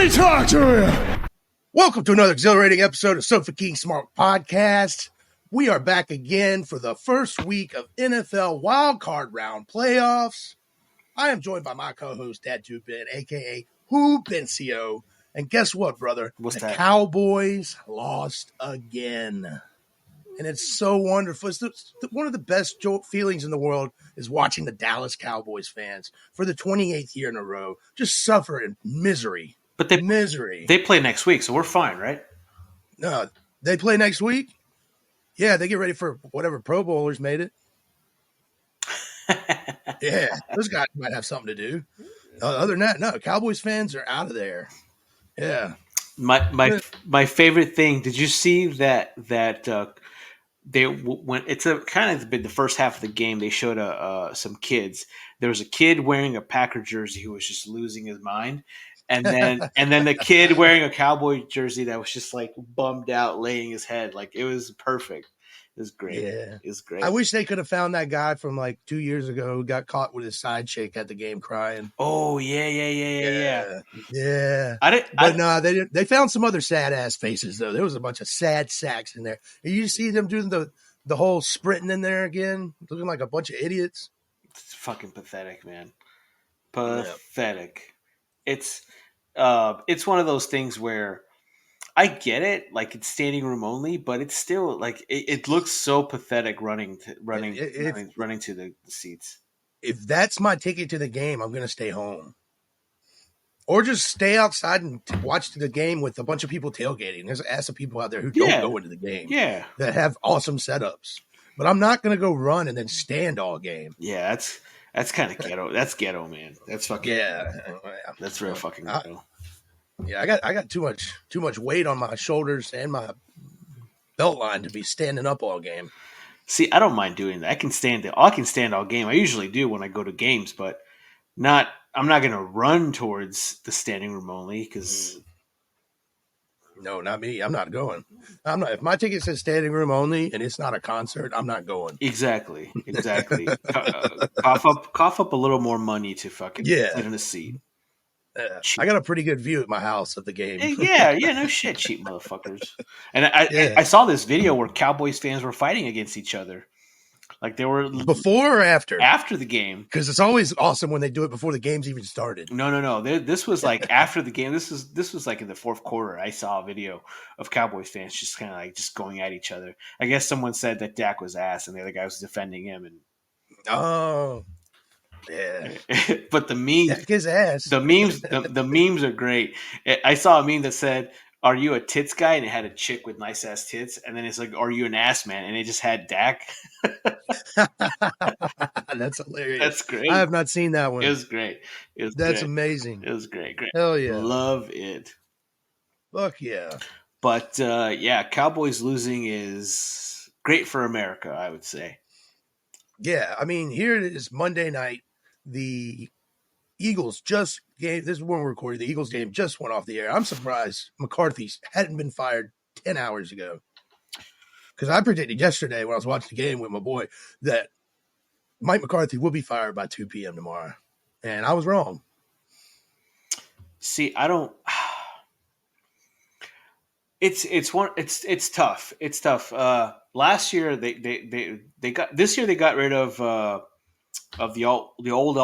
me talk to you. Welcome to another exhilarating episode of Sofa King Smart Podcast. We are back again for the first week of NFL Wildcard Round playoffs. I am joined by my co-host, Dad Tupin, a.k.a. Hoopencio. And guess what, brother? What's the that? Cowboys lost again. And it's so wonderful. It's one of the best feelings in the world is watching the Dallas Cowboys fans for the 28th year in a row just suffer in misery. But misery. They play next week, so we're fine, right? No, they play next week? Yeah, they get ready for whatever Pro Bowlers made it. Yeah, those guys might have something to do. Other than that, no, Cowboys fans are out of there. Yeah. My favorite thing. Did you see that they when it's a kind of been the first half of the game? They showed some kids. There was a kid wearing a Packer jersey who was just losing his mind, and then the kid wearing a Cowboy jersey that was just like bummed out, laying his head. Like it was perfect. It was great. Yeah. It was great. I wish they could have found that guy from like 2 years ago who got caught with his side chick at the game crying. Oh yeah. No, they didn't. They found some other sad ass faces though. There was a bunch of sad sacks in there. And you see them doing the whole sprinting in there again, looking like a bunch of idiots. It's fucking pathetic, man. Pathetic. Yeah. It's one of those things where I get it, like it's standing room only, but it's still like it looks so pathetic running to the seats. If that's my ticket to the game, I'm gonna stay home, or just stay outside and watch the game with a bunch of people tailgating. There's an ass of people out there who don't go into the game, that have awesome setups. But I'm not gonna go run and then stand all game. Yeah, that's kind of ghetto. That's ghetto, man. That's fucking That's real fucking ghetto. Yeah, I got too much weight on my shoulders and my belt line to be standing up all game. See, I don't mind doing that. I can stand all game. I usually do when I go to games, but I'm not going to run towards the standing room only because. No, not me. I'm not going. I'm not. If my ticket says standing room only and it's not a concert, I'm not going. Exactly. Cough up a little more money to fucking sit in a seat. I got a pretty good view at my house of the game. Yeah, no shit, cheap motherfuckers. And I saw this video where Cowboys fans were fighting against each other. Like they were before or after? After the game. Because it's always awesome when they do it before the game's even started. No. This was like after the game. This was like in the fourth quarter. I saw a video of Cowboys fans just kind of like just going at each other. I guess someone said that Dak was ass and the other guy was defending him. And yeah, but the memes, his ass. The memes are great. I saw a meme that said, "Are you a tits guy?" and it had a chick with nice ass tits, and then it's like, "Are you an ass man?" and it just had Dak. That's hilarious. That's great. I have not seen that one. It was great. That's amazing. It was great. Hell yeah, love it. Fuck yeah. But Cowboys losing is great for America, I would say. Yeah, I mean, here it is Monday night. The Eagles this is when we're recording. The Eagles game just went off the air. I'm surprised McCarthy hadn't been fired 10 hours ago. Because I predicted yesterday when I was watching the game with my boy that Mike McCarthy will be fired by 2 p.m. tomorrow. And I was wrong. See, I don't. It's tough. It's tough. Last year they got rid of the old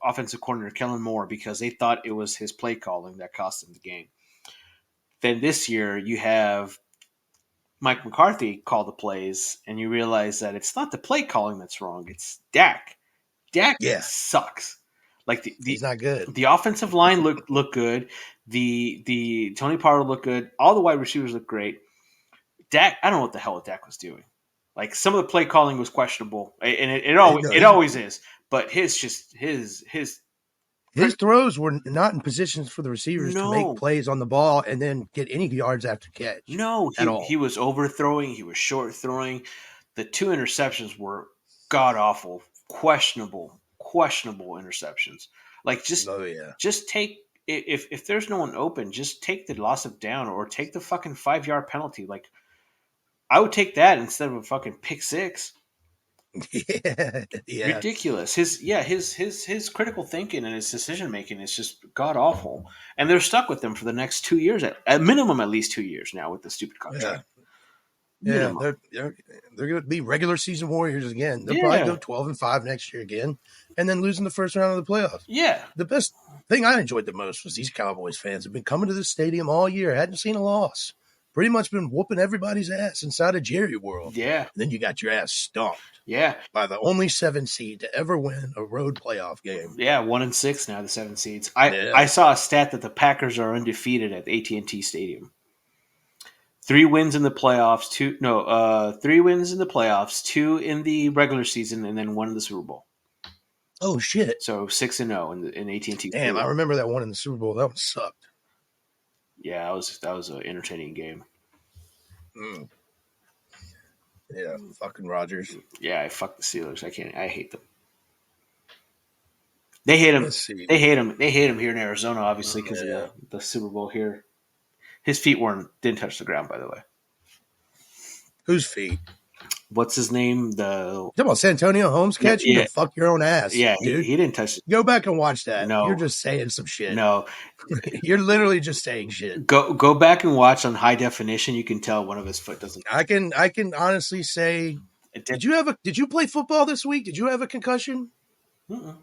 offensive coordinator Kellen Moore because they thought it was his play calling that cost them the game. Then this year you have Mike McCarthy call the plays, and you realize that it's not the play calling that's wrong. It's Dak. Dak sucks. Like he's not good. The offensive line look good. The Tony Pollard looked good. All the wide receivers look great. Dak, I don't know what the hell Dak was doing. Like some of the play calling was questionable, and it always is. But his throws were not in positions for the receivers to make plays on the ball and then get any yards after catch. No, he was overthrowing. He was short throwing. The 2 interceptions were god awful, questionable interceptions. Like just take if there's no one open, just take the loss of down or take the fucking 5-yard penalty. Like I would take that instead of a fucking pick six. Yeah, yeah, Ridiculous. His critical thinking and his decision making is just god awful. And they're stuck with him for the next 2 years, at minimum, at least 2 years now with the stupid yeah, contract. yeah. Minimum. They're going to be regular season warriors again. They'll probably Yeah. go 12-5 next year again, and then lose in the first round of the playoffs. Yeah. The best thing I enjoyed the most was these Cowboys fans have been coming to this stadium all year, hadn't seen a loss, pretty much been whooping everybody's ass inside of Jerry World. Yeah. And then you got your ass stomped Yeah. by the only 7 seed to ever win a road playoff game. Yeah. 1-6 now, the 7 seeds. I Yeah. saw a stat that the Packers are undefeated at AT&T Stadium. 3 wins in the playoffs, 3 wins in the playoffs, 2 in the regular season, and then 1 in the Super Bowl. Oh shit! So 6-0 in AT&T Damn, Stadium. I remember that one in the Super Bowl. That one sucked. Yeah, that was an entertaining game. Mm. Yeah, fucking Rodgers. Yeah, I fuck the Steelers. I hate them. They hate him. Let's see. They hate him. They hate him here in Arizona, obviously, because Yeah. of the Super Bowl here. His feet didn't touch the ground, by the way. Whose feet? What's his name? Talking about Santonio Holmes catch? You Yeah. can fuck your own ass, Yeah, dude. he didn't touch it. Go back and watch that. No. You're just saying some shit. No, You're literally just saying shit. go back and watch on high definition. You can tell one of his foot doesn't. I can honestly say, It did you play football this week? Did you have a concussion? Mm-mm.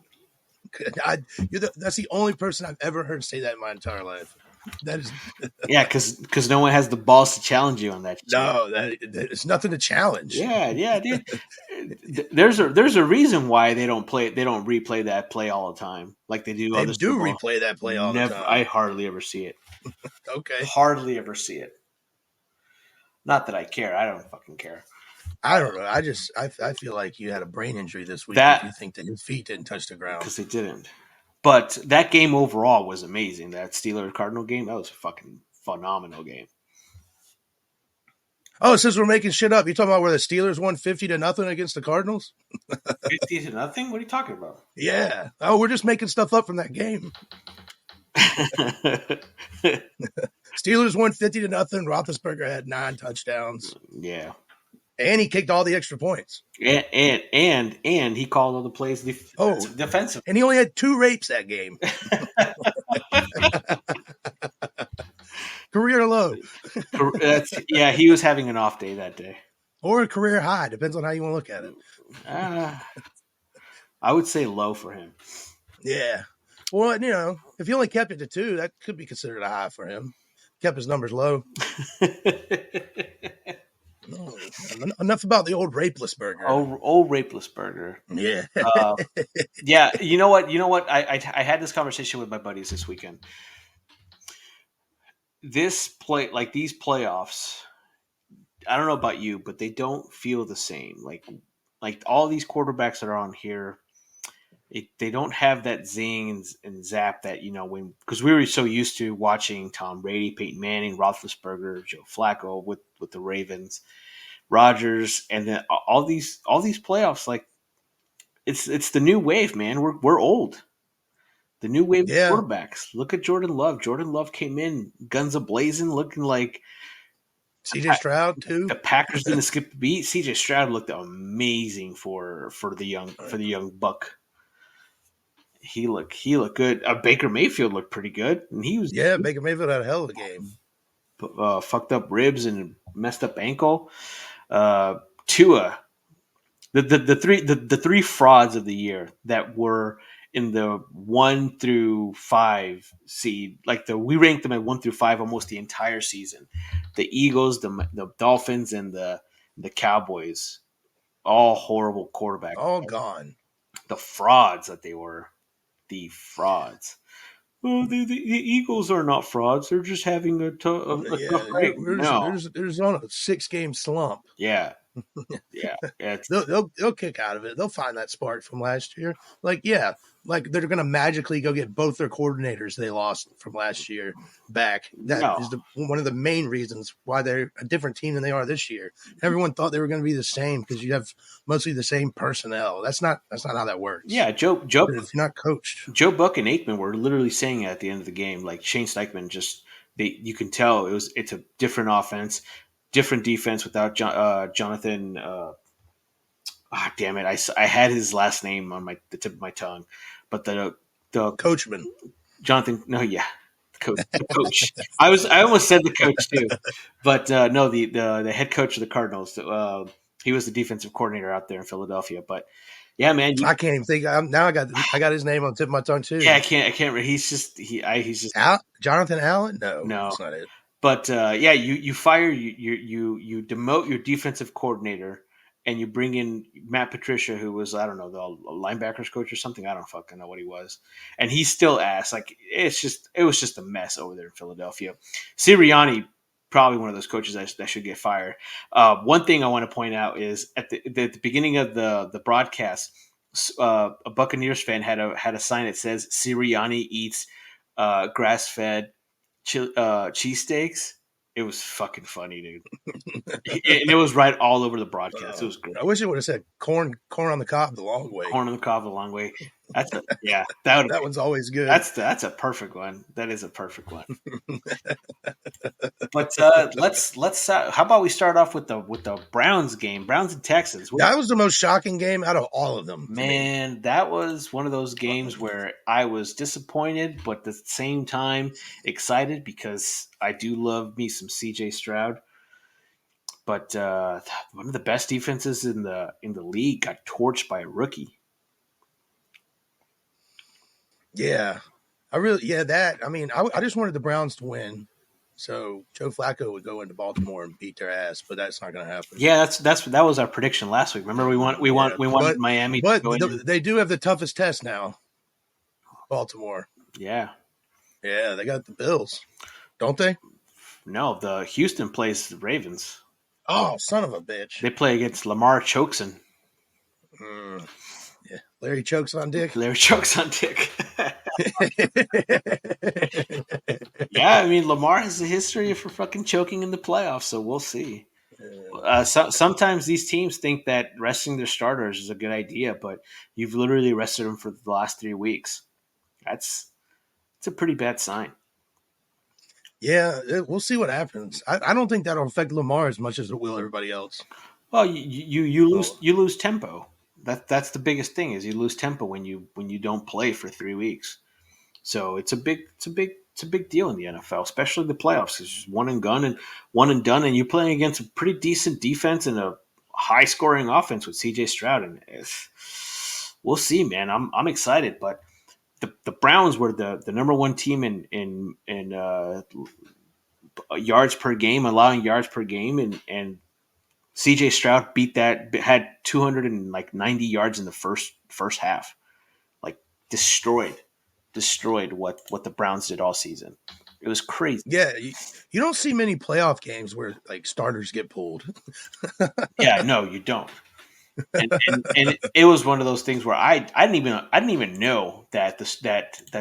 That's the only person I've ever heard say that in my entire life. That is Yeah, because no one has the balls to challenge you on that. no, it's nothing to challenge. Yeah, dude. There's a reason why they don't replay that play all the time like they do. They on the do Super Bowl. replay that play all the time. I hardly ever see it. Okay, Hardly ever see it. Not that I care. I don't fucking care. I don't know. I feel like you had a brain injury this week That- if you think that your feet didn't touch the ground. Because they didn't. But that game overall was amazing. That Steeler-Cardinal game, that was a fucking phenomenal game. Oh, since we're making shit up, you talking about where the Steelers won 50-0 against the Cardinals? 50-0? What are you talking about? Yeah. Oh, we're just making stuff up from that game. Steelers won 50-0. Roethlisberger had 9 touchdowns. Yeah. And he kicked all the extra points. And he called all the plays defensive. And he only had 2 rapes that game. Career low. He was having an off day that day. Or a career high. Depends on how you want to look at it. I would say low for him. Yeah. Well, if he only kept it to 2, that could be considered a high for him. Kept his numbers low. Enough about the old rapeless burger. Old rapeless burger. Yeah. Yeah. You know what? I had this conversation with my buddies this weekend. These playoffs, I don't know about you, but they don't feel the same. Like all these quarterbacks that are on here, they don't have that zing and zap that because we were so used to watching Tom Brady, Peyton Manning, Roethlisberger, Joe Flacco with the Ravens, Rodgers, and then all these playoffs. Like it's the new wave, man. We're old. The new wave of quarterbacks. Look at Jordan Love. Jordan Love came in guns a-blazing, looking like CJ Stroud too. The Packers didn't skip a beat. CJ Stroud looked amazing for the young buck. He looked good. Baker Mayfield looked pretty good, and he was Baker Mayfield had a hell of a game. Fucked up ribs and messed up ankle. Tua, the three frauds of the year that were in the 1 through 5 seed, we ranked them at 1 through 5 almost the entire season. The Eagles, the Dolphins, and the Cowboys, all horrible quarterbacks, all gone. The frauds that they were, the frauds. Well, the Eagles are not frauds; they're just having a tough break. They're on a 6-game slump. Yeah. They'll kick out of it. They'll find that spark from last year. They're going to magically go get both their coordinators they lost from last year back. That is one of the main reasons why they're a different team than they are this year. Everyone thought they were going to be the same because you have mostly the same personnel. That's not how that works. Yeah, Joe. If you're not coached, Joe Buck and Aikman were literally saying at the end of the game, like Shane Steichen you can tell it's a different offense. Different defense without Jonathan. Ah, damn it! I had his last name on the tip of my tongue, but the Coachman. Jonathan. No, yeah, the coach. I almost said the coach too, but no, the head coach of the Cardinals. He was the defensive coordinator out there in Philadelphia. But yeah, man, I can't even think. Now I got his name on the tip of my tongue yeah, too. I can't. He's just he's just Jonathan Allen? No, no. that's not it. But yeah, you fire you demote your defensive coordinator, and you bring in Matt Patricia, who was, I don't know, the linebackers coach or something. I don't fucking know what he was, and he still asked. Like, it was just a mess over there in Philadelphia. Sirianni, probably one of those coaches that should get fired. One thing I want to point out is at the beginning of the broadcast, a Buccaneers fan had a sign that says Sirianni eats grass fed cheesesteaks. It was fucking funny, dude. And it was right all over the broadcast. It was I great. wish it would have said corn on the cob the long way. Corn on the cob the long way. That's a yeah. That would That one's always good. that's a perfect one. That is a perfect one. But let's how about we start off with the Browns game, Browns and Texans. That was the most shocking game out of all of them to me. Man, that was one of those games where I was disappointed, but at the same time excited because I do love me some CJ Stroud. But one of the best defenses in the league got torched by a rookie. Yeah, that. I mean, I just wanted the Browns to win, so Joe Flacco would go into Baltimore and beat their ass, but that's not going to happen. Yeah, that was our prediction last week. Remember, Yeah, we wanted Miami to go in. they do have the toughest test now, Baltimore. Yeah, Yeah, they got the Bills, don't they? no, the Houston plays the Ravens. Oh, son of a bitch! They play against Lamar Chokeson. Mm, yeah, Larry chokes on Dick. Larry chokes on Dick. Yeah, I mean Lamar has a history for fucking choking in the playoffs, so we'll see. Sometimes these teams think that resting their starters is a good idea, but you've literally rested them for the last 3 weeks. It's a pretty bad sign. Yeah, we'll see what happens. I don't think that'll affect Lamar as much as it will everybody else. Well, you Oh, lose tempo. That's the biggest thing is you lose tempo when you don't play for 3 weeks. So it's a big deal in the NFL, especially the playoffs. It's just one and done, and you're playing against a pretty decent defense and a high scoring offense with CJ Stroud, and we'll see, man. I'm excited, but the Browns were the number one team in yards per game, allowing yards per game, and CJ Stroud had 290 yards in the first half, like destroyed what the Browns did all season. It was crazy. yeah, you don't see many playoff games where like starters get pulled. Yeah, no, you don't. And it was one of those things where I didn't even know that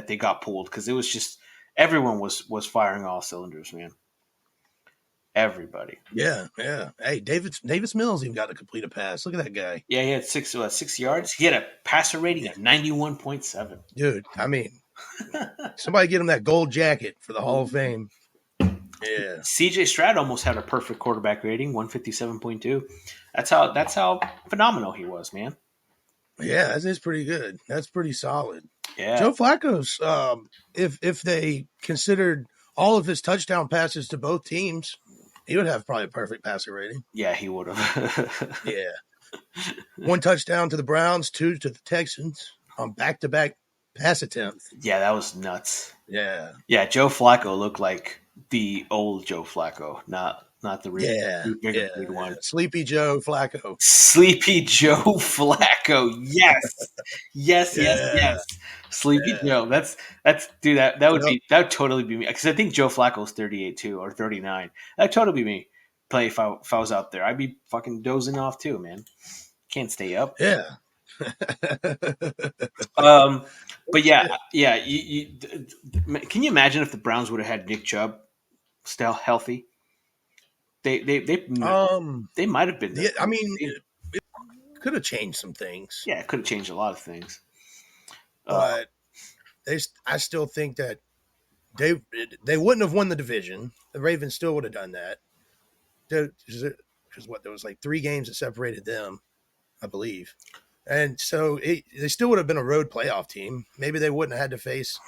they got pulled because it was just everyone was firing all cylinders, man. Everybody. Yeah, yeah. Hey, Davis Mills even got to complete a pass. Look at that guy, Yeah, he had 6 yards. He had a passer rating of 91.7. dude. I mean, somebody get him that gold jacket for the Hall of Fame. Yeah, CJ Stroud almost had a perfect quarterback rating, 157.2. That's how phenomenal he was, man. yeah, that's pretty good. That's pretty solid. Yeah. Joe Flacco's, if they considered all of his touchdown passes to both teams, he would have probably a perfect passer rating. Yeah, he would have. Yeah, one touchdown to the Browns, two to the Texans on back-to-back pass attempts. Yeah, that was nuts. Yeah, Yeah, Joe Flacco looked like the old Joe Flacco, not the yeah, bigger yeah. big one. Sleepy Joe Flacco. Sleepy Joe Flacco. Yes. Yes, yes, Yeah, yes. Sleepy yeah. Joe. That's dude, Yep. that would totally be me. Because I think Joe Flacco's 38 too, or 39. That'd totally be me. Play if I was out there. I'd be fucking dozing off too, man. Can't stay up. Yeah. Um, but yeah. Can you imagine if the Browns would have had Nick Chubb still healthy? um, They might have been. yeah, I mean, it could have changed some things, Yeah, it could have changed a lot of things. Uh, but I still think that they wouldn't have won the division. The Ravens still would have done that. Because what there was like 3 games that separated them. I believe. And so they still would have been a road playoff team. Maybe they wouldn't have had to face.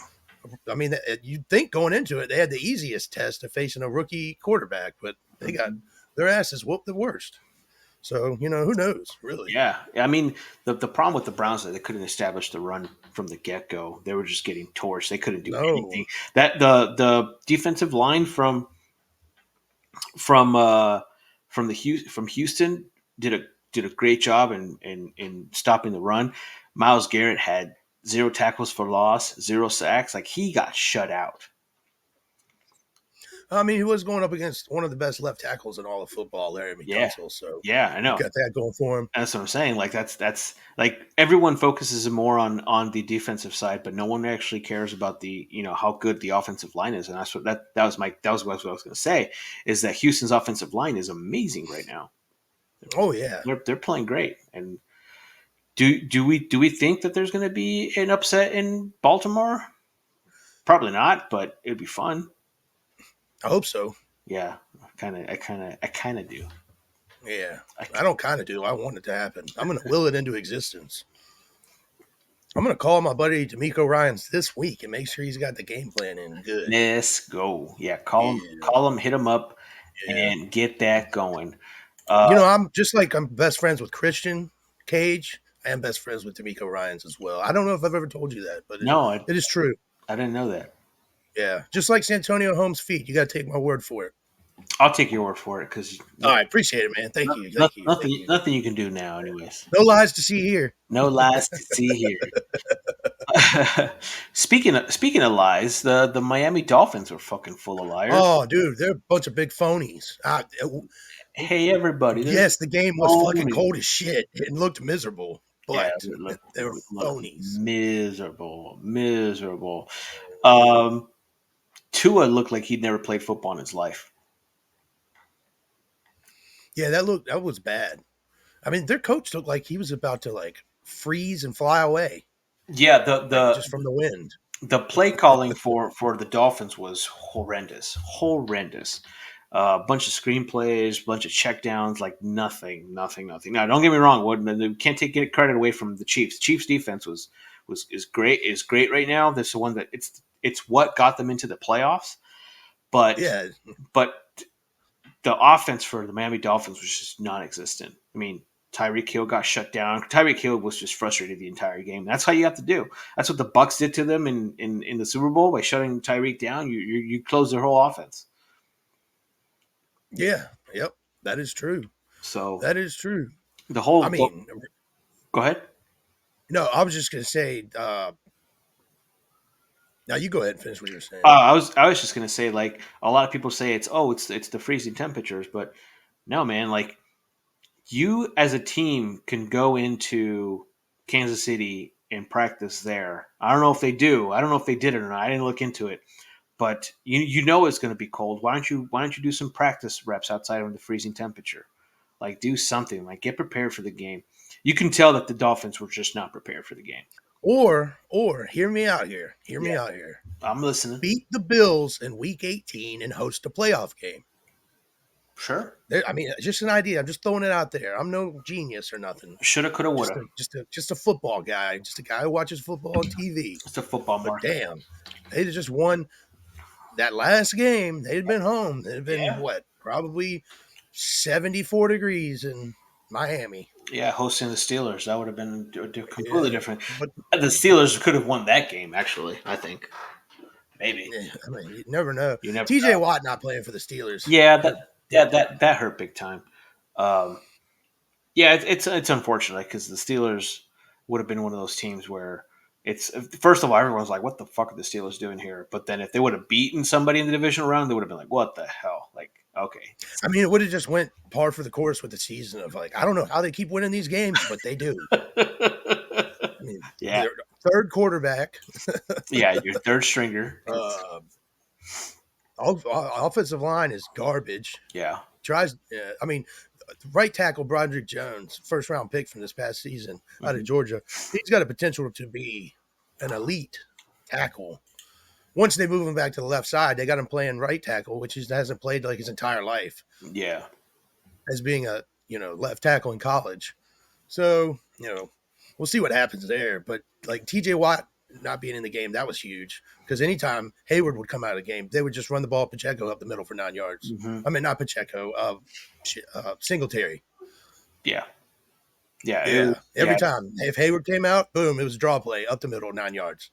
I mean, you'd think going into it, they had the easiest test of facing a rookie quarterback, but they got their asses whooped the worst. So, who knows, really? Yeah, I mean the problem with the Browns is they couldn't establish the run from the get go. They were just getting torched. They couldn't do No. anything. That the defensive line from from Houston did a great job in stopping the run. Myles Garrett had 0 tackles for loss, 0 sacks. Like he got shut out. I mean, he was going up against one of the best left tackles in all of football, Larry Yeah, McDunzel. So yeah, I you know. got that going for him. That's what I'm saying. Like that's like everyone focuses more on the defensive side, but no one actually cares about the how good the offensive line is. And that's what that was what I was going to say is that Houston's offensive line is amazing right now. Oh yeah. They're playing great. And do we think that there's going to be an upset in Baltimore? Probably not, but it'd be fun. I hope so. Yeah, I kind of do. Yeah. I, I don't kind of do. I want it to happen. I'm going to will it into existence. I'm going to call my buddy D'Amico Ryans this week and make sure he's got the game plan in good. let's go. Yeah, Yeah. call him, hit him up, Yeah. and get that going. Uh, I'm just like I'm best friends with Christian Cage. I am best friends with D'Amico Ryans as well. I don't know if I've ever told you that, but no, it is true. I didn't know that. Yeah. Just like Santonio Holmes' feet. You got to take my word for it. I'll take your word for it because All right. Appreciate it, man. Thank you. Thank you. Thank you. nothing you can do now, anyways. No lies to see here. No lies to see here. Speaking of lies, the Miami Dolphins were fucking full of liars. Oh, dude, they're a bunch of big phonies. Hey, everybody. Yes, the game was fucking cold as shit. It looked miserable, Yeah, but they were phonies. miserable. Um, Tua looked like he'd never played football in his life. Yeah, that was bad. I mean, their coach looked like he was about to like freeze and fly away, Yeah, like just from the wind. the play calling for the Dolphins was horrendous. A bunch of screenplays, bunch of checkdowns, like nothing. Now, don't get me wrong. We can't get credit away from the Chiefs. Chiefs defense is great right now. That's the one that it's what got them into the playoffs. But Yeah, but the offense for the Miami Dolphins was just non-existent. I mean, Tyreek Hill got shut down. Tyreek Hill was just frustrated the entire game. That's how you have to do. That's what the Bucks did to them in the Super Bowl by shutting Tyreek down. You close their whole offense. yeah, yep. That is true. So That is true. the whole I mean, go ahead. no, I was just gonna say. Now you go ahead and finish what you were saying. I was just gonna say like a lot of people say it's the freezing temperatures, but no man, like you as a team can go into Kansas City and practice there. I don't know if they do. I don't know if they did it or not. I didn't look into it. But you know it's going to be cold. Why don't you do some practice reps outside of the freezing temperature? Like do something. Like get prepared for the game. You can tell that the Dolphins were just not prepared for the game. Or hear me out here. Hear me Yeah. out here. I'm listening. Beat the Bills in Week 18 and host a playoff game. Sure. I mean, just an idea. I'm just throwing it out there. I'm no genius or nothing. Shoulda, coulda, woulda. Just a football guy. Just a guy who watches football on TV. It's a football But market. damn, they'd have just won that last game. They'd been home. They'd have been what? Probably 74 degrees in Miami. Yeah, hosting the Steelers. That would have been completely different. But The Steelers could have won that game, actually, I think. Maybe. I mean, you never know. You never TJ know. Watt not playing for the Steelers. Yeah, that hurt big time. Yeah, it's unfortunate because the Steelers would have been one of those teams where it's first of all everyone's like, "What the fuck are the Steelers doing here?" But then if they would have beaten somebody in the divisional round, they would have been like, "What the hell?" Like, okay, I mean, it would have just went par for the course with the season of like, I don't know how they keep winning these games, but they do. I mean, yeah, their third quarterback. yeah, your third stringer. Offensive line is garbage. Yeah, Tries. I mean, right tackle Broderick Jones, first round pick from this past season out of Georgia. He's got a potential to be an elite tackle. Once they move him back to the left side, they got him playing right tackle, which he hasn't played like his entire life yeah. as being a left tackle in college. So, we'll see what happens there. But like TJ Watt not being in the game, that was huge because anytime Hayward would come out of the game, they would just run the ball Pacheco up the middle for 9 yards. Hmm. I mean, not Pacheco, Singletary. Yeah, yeah, Yeah, yeah, every time. If Hayward came out, boom, it was a draw play up the middle, 9 yards.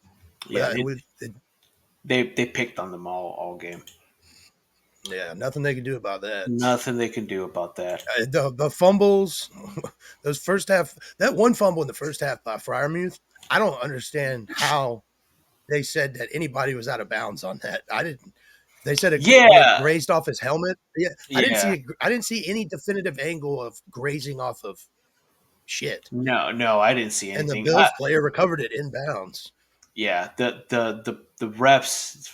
yeah. But it, They picked on them all game. yeah, nothing they could do about that. Nothing they can do about that. The fumbles, those first half, that one fumble in the first half by Fryermuth, I don't understand how they said that anybody was out of bounds on that. I didn't. They said it Yeah, grazed off his helmet. Yeah, I didn't see yeah. it. I didn't see any definitive angle of grazing off of shit. No, no, I didn't see And the anything. Bills player recovered it in bounds. Yeah, the refs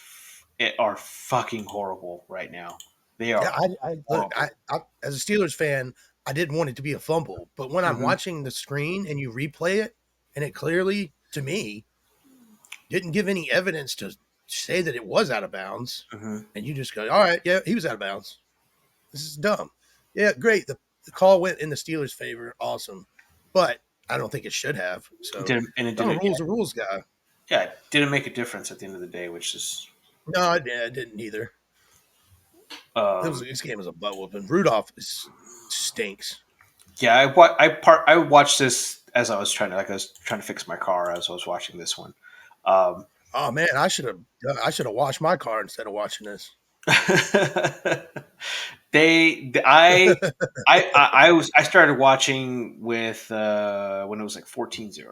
are fucking horrible right now. They Yeah, are I look. horrible. I as a Steelers fan, I didn't want it to be a fumble, but when I'm Hmm. watching the screen and you replay it, and it clearly to me didn't give any evidence to say that it was out of bounds, Hmm. and you just go, all right, yeah, he was out of bounds. This is dumb. Yeah, great. The call went in the Steelers' favor. Awesome. But I don't think it should have. So It I'm a didn't. Yeah, rules are rules guy. yeah, it didn't make a difference at the end of the day, which is No, I didn't either. um, This game was a butt whooping. Rudolph stinks. yeah. I watched this as I was trying to fix my car as I was watching this one. Um, Oh man, I should have washed my car instead of watching this. I started watching with when it was like 14-0,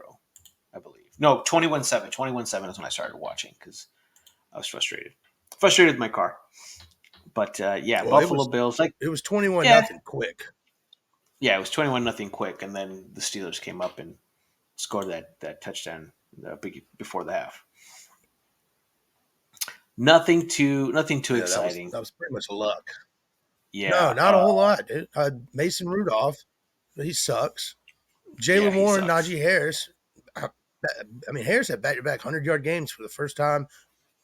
I believe. No, 21-7. 21-7 is when I started watching because I was frustrated with my car. But yeah, Well, Buffalo Bills, like, it was 21 yeah, nothing quick. yeah, it was 21-0 quick, and then the Steelers came up and scored that touchdown before the half. Nothing too Yeah, that was exciting. that was pretty much luck. No, Yeah, not a whole lot. Dude. Mason Rudolph, he sucks. yeah, Jalen he Warren, sucks. Najee Harris. I, I mean, Harris had back-to-back 100-yard games for the first time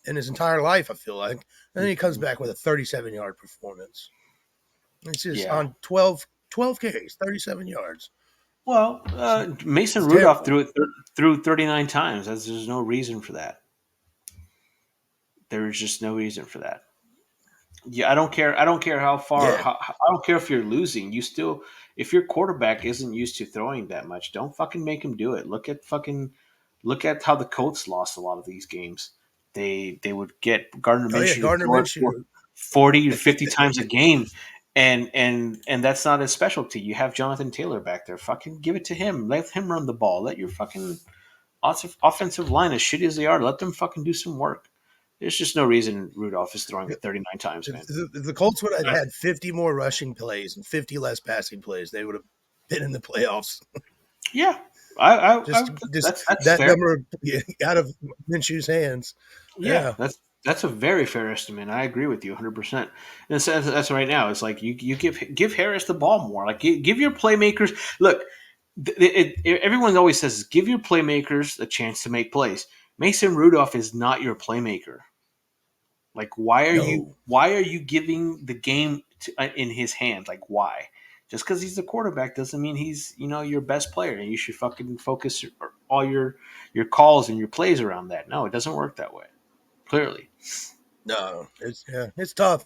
in his entire life, I feel like. And then he comes Mhm. back with a 37-yard performance. It's just Yeah. on 12 carries, 37 yards. Well, Mason It's Rudolph terrible. threw 39 times. There's no reason for that. There is just no reason for that. Yeah, I don't care. I don't care how far. Yeah. I don't care if you're losing. You still, if your quarterback isn't used to throwing that much, don't fucking make him do it. Look at how the Colts lost a lot of these games. They would get Gardner Oh, yeah. Minshew to Gardner throw it for Minshew. 40 to 50 times a game, and that's not his specialty. You have Jonathan Taylor back there. Fucking give it to him. Let him run the ball. Let your fucking offensive line, as shitty as they are, let them fucking do some work. There's just no reason Rudolph is throwing it 39 times, man. If the Colts would have had 50 more rushing plays and 50 less passing plays, they would have been in the playoffs. Yeah, Just that's that fair. number out of Minshew's hands. Yeah, Yeah. that's a very fair estimate. I agree with you 100%. And that's right now. It's like you give Harris the ball more. Like give your playmakers. Look, everyone always says give your playmakers a chance to make plays. Mason Rudolph is not your playmaker. Like No. why are you giving the game in his hands? Like why? Just because he's the quarterback doesn't mean he's your best player, and you should fucking focus all your calls and your plays around that. No, it doesn't work that way. Clearly. No. It's tough.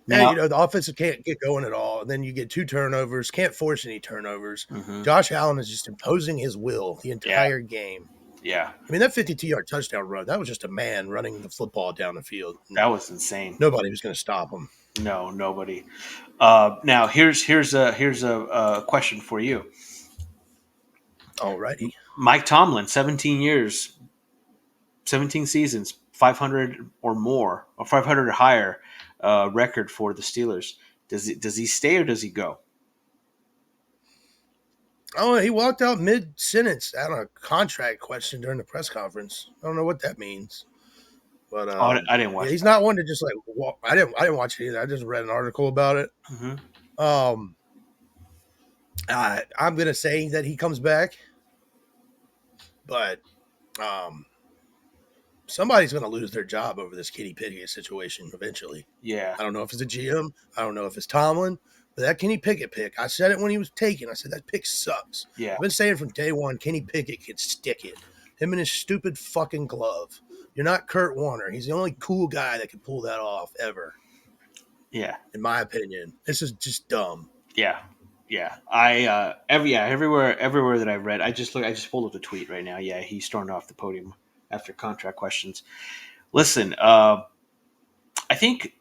And Now, the offensive can't get going at all. And then you get 2 turnovers, can't force any turnovers. mhm, Josh Allen is just imposing his will the yeah, entire game. yeah, I mean, that 52-yard touchdown run, that was just a man running the football down the field. that And was insane. nobody was going to stop him. No, nobody. Now here's a question for you. Alrighty. Mike Tomlin, 17 years, 17 seasons, 500 or more, or 500 or higher record for the Steelers. Does he stay or does he go? Oh, he walked out mid sentence on a contract question during the press conference. I don't know what that means, but Oh, I didn't yeah, watch he's that. not one to just like walk. I didn't watch it either. I just read an article about it. Hmm. Um, I'm gonna say that he comes back, but um, somebody's gonna lose their job over this Kitty Pickett situation eventually. Yeah, I don't know if it's a GM. I don't know if it's Tomlin. But that Kenny Pickett pick, I said it when he was taken. I said that pick sucks. Yeah, I've been saying from day one, Kenny Pickett can stick it. Him and his stupid fucking glove. You're not Kurt Warner. He's the only cool guy that can pull that off ever, yeah, in my opinion. This is just dumb. yeah, yeah. Everywhere that I've read, I just pulled up the tweet right now. Yeah, he stormed off the podium after contract questions. Listen, I think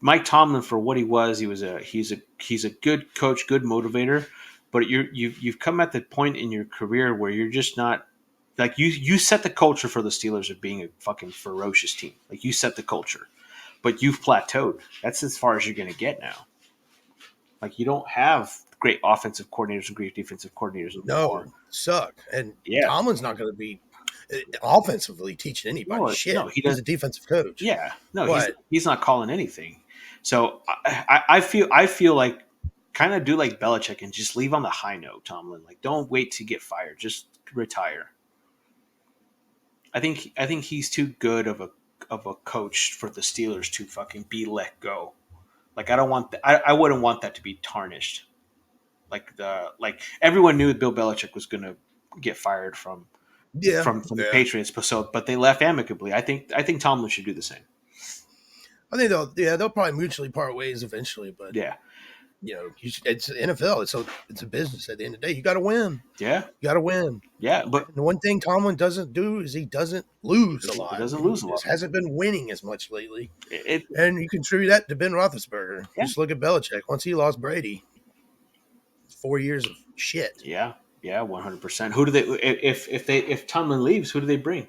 Mike Tomlin, for what he's a good coach, good motivator, but you've come at the point in your career where you're just not like you set the culture for the Steelers of being a fucking ferocious team. Like you set the culture, but you've plateaued. That's as far as you're going to get now. Like you don't have great offensive coordinators and great defensive coordinators anymore. No, suck. And Yeah, Tomlin's not going to be offensively teaching anybody no, shit. no, he He's does. a defensive coach. Yeah, no, But he's not calling anything. So I feel like kind of do like Belichick and just leave on the high note, Tomlin. Like don't wait to get fired, just retire. I think he's too good of a coach for the Steelers to fucking be let go. Like I don't want I wouldn't want that to be tarnished. Like everyone knew Bill Belichick was going to get fired yeah, from the yeah. Patriots, but they left amicably. I think Tomlin should do the same. I think they'll probably mutually part ways eventually. But Yeah, it's NFL. It's a business. At the end of the day, you got to win. yeah, You got to win. yeah. But And the one thing Tomlin doesn't do is he doesn't lose a he lot. doesn't He lose a lot. just hasn't been winning as much lately. It, And you contribute that to Ben Roethlisberger. Yeah. Just look at Belichick. Once he lost Brady, 4 years of shit. yeah, 100%. Who do they if Tomlin leaves? Who do they bring?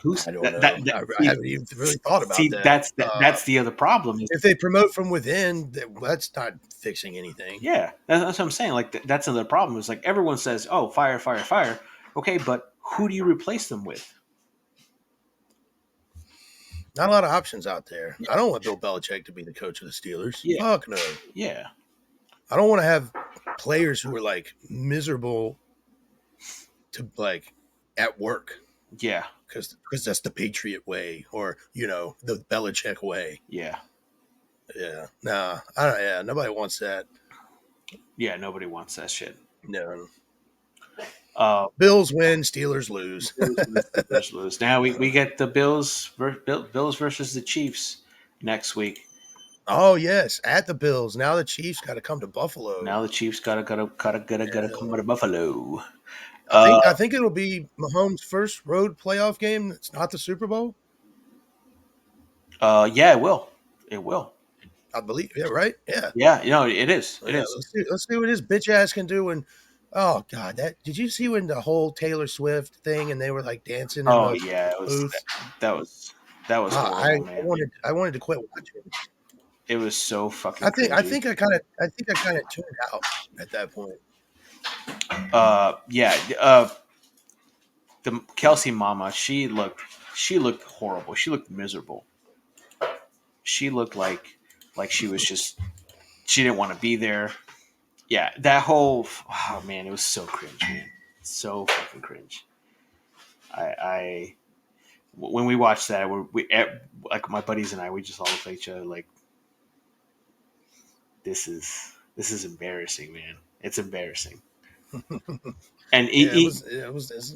Who's I don't that? know. That I haven't even really thought about see, that. that's the other problem. Is, If they promote from within, that's not fixing anything. yeah, that's what I'm saying. Like that's another problem. Is like everyone says, "Oh, fire, fire, fire." Okay, but who do you replace them with? Not a lot of options out there. I don't want Bill Belichick to be the coach of the Steelers. Yeah, Fuck no. yeah, I don't want to have players who are like miserable to like at work yeah, because that's the Patriot way or the Belichick way. yeah, Yeah, nah, I don't. Yeah, nobody wants that. yeah. Nobody wants that shit. No, Uh, Bills win, Steelers lose. Steelers lose. Now we get the Bills versus the Chiefs next week. Oh yes, at the Bills. Now the Chiefs got to come to Buffalo. Now the Chiefs gotta come to Buffalo. I think it'll be Mahomes' first road playoff game. It's not the Super Bowl. Yeah, it will. It will. I believe. Yeah, right. Yeah. Yeah, it is. It Yeah. is. Let's see what his bitch ass can do. And oh god, did you see when the whole Taylor Swift thing and they were like dancing? Oh in the yeah, it was. booth? That was horrible, I man. wanted to quit watching. It was so fucking. I cringy. think I kind of tuned out at that point. Yeah. The Kelsey Mama, she looked horrible. She looked miserable. She looked like she was just she didn't want to be there. Yeah, that whole man, it was so cringe, man. So fucking cringe. I when we watched that, like my buddies and I, we just all looked at each other like, this is embarrassing, man. It's embarrassing. And It was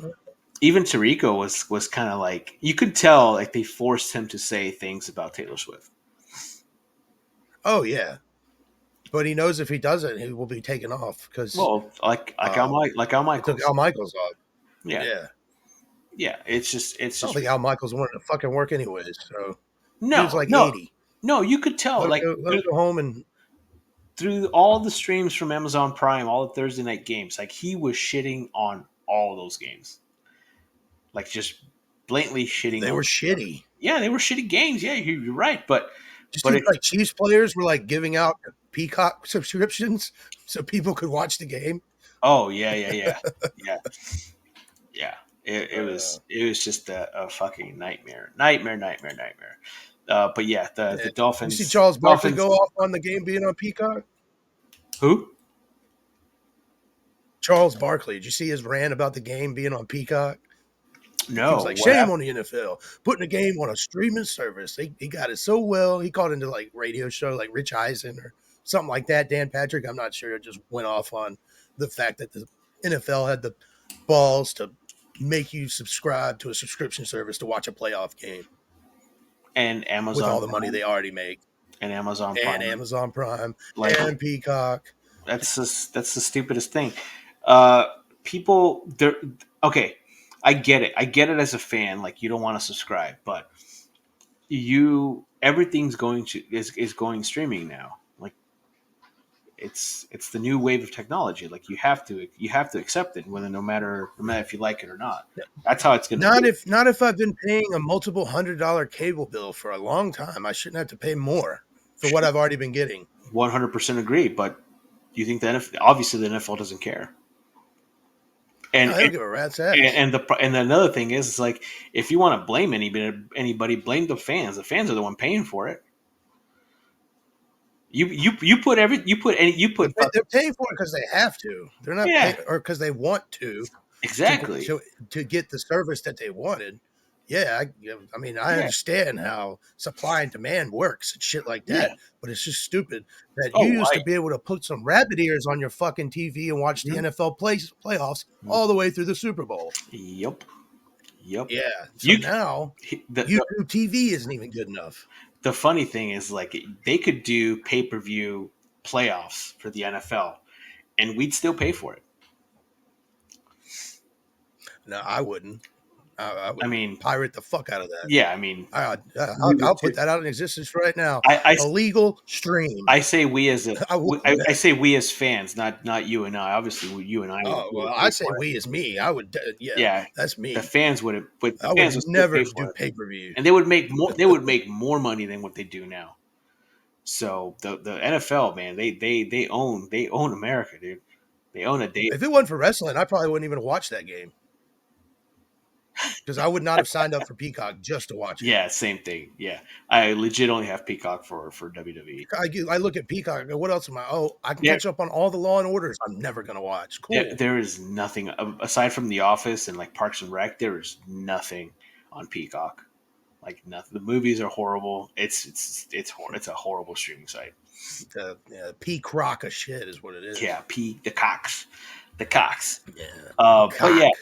even Tarico was kind of like, you could tell like they forced him to say things about Taylor Swift. oh yeah, but he knows if he doesn't, he will be taken off because Like Al Michaels. took Al Michaels off. Yeah. Yeah. It's just I don't think Al Michaels wanted to fucking work anyways. So dude's no, like no, 80. no. You could tell Let him go home and through all the streams from Amazon Prime, all the Thursday night games, like he was shitting on all those games, like just blatantly shitting. they were shitty. Yeah, they were shitty games. Yeah, you're right, but Like Chiefs players were like giving out Peacock subscriptions so people could watch the game. oh yeah. It was just a fucking nightmare. But yeah, the Dolphins. You see Charles Barkley Dolphins, go off on the game being on Peacock? who? Charles Barkley. Did you see his rant about the game being on Peacock? He was No, like, what shame happened? on the NFL putting a game on a streaming service. He got it so well. He called into like radio show like Rich Eisen or something like that. Dan Patrick, I'm not sure. It just went off on the fact that the NFL had the balls to make you subscribe to a subscription service to watch a playoff game And with Amazon all the money Prime they already make, and Amazon and Prime. Amazon Prime Like and Peacock. that's the stupidest thing. People, they're okay. I get it. I get it as a fan. Like you don't want to subscribe, but everything's going to is going streaming now. Like it's the new wave of technology. Like you have to accept it, whether no matter if you like it or not. That's how it's going to be. Not if I've been paying a multiple $100 cable bill for a long time. I shouldn't have to pay more for what I've already been getting. 100% agree. But do you think the NFL, obviously the NFL doesn't care? And I don't give a rat's ass. and another thing is, it's like if you want to blame anybody, blame the fans. The fans are the one paying for it. You put every you put They're paying for it because they have to. They're not yeah, paying or because they want to exactly. to get the service that they wanted. Yeah, I mean, I Yeah, understand how supply and demand works and shit like yeah. that, but it's just stupid that you Oh, used to be able to put some rabbit ears on your fucking TV and watch the mhm. NFL playoffs all the way through the Super Bowl. Yep, yep. Yeah, so You now the YouTube TV isn't even good enough. the funny thing is, like, they could do pay-per-view playoffs for the NFL, and we'd still pay for it. No, I wouldn't. I I would mean, pirate the fuck out of that. yeah. I mean, we would I'll put too. that out in existence right now. I, Illegal stream. I say we as a I will do I that. say we as fans, not you and I. Obviously, you and I Oh would well, I pay say for it. we is me. I would. Yeah, Yeah, that's the me. fans would, but the I would fans would still never pay do for it, pay per view. and they would make more. They would make more money than what they do now. So the NFL, man, they own America, dude. They own a day. If it wasn't for wrestling, I probably wouldn't even watch that game because I would not have signed up for Peacock just to watch it. Yeah, same thing. Yeah, I legit only have Peacock for WWE. I look at Peacock. I go, what else am I? Oh, I can There, catch up on all the Law and Orders. I'm never gonna watch. Cool. there is nothing aside from The Office and like Parks and Rec. There is nothing on Peacock. Like nothing. The movies are horrible. It's a horrible streaming site. The Peacock of shit is what it is. Yeah, the Cox. Yeah. But yeah, Cock.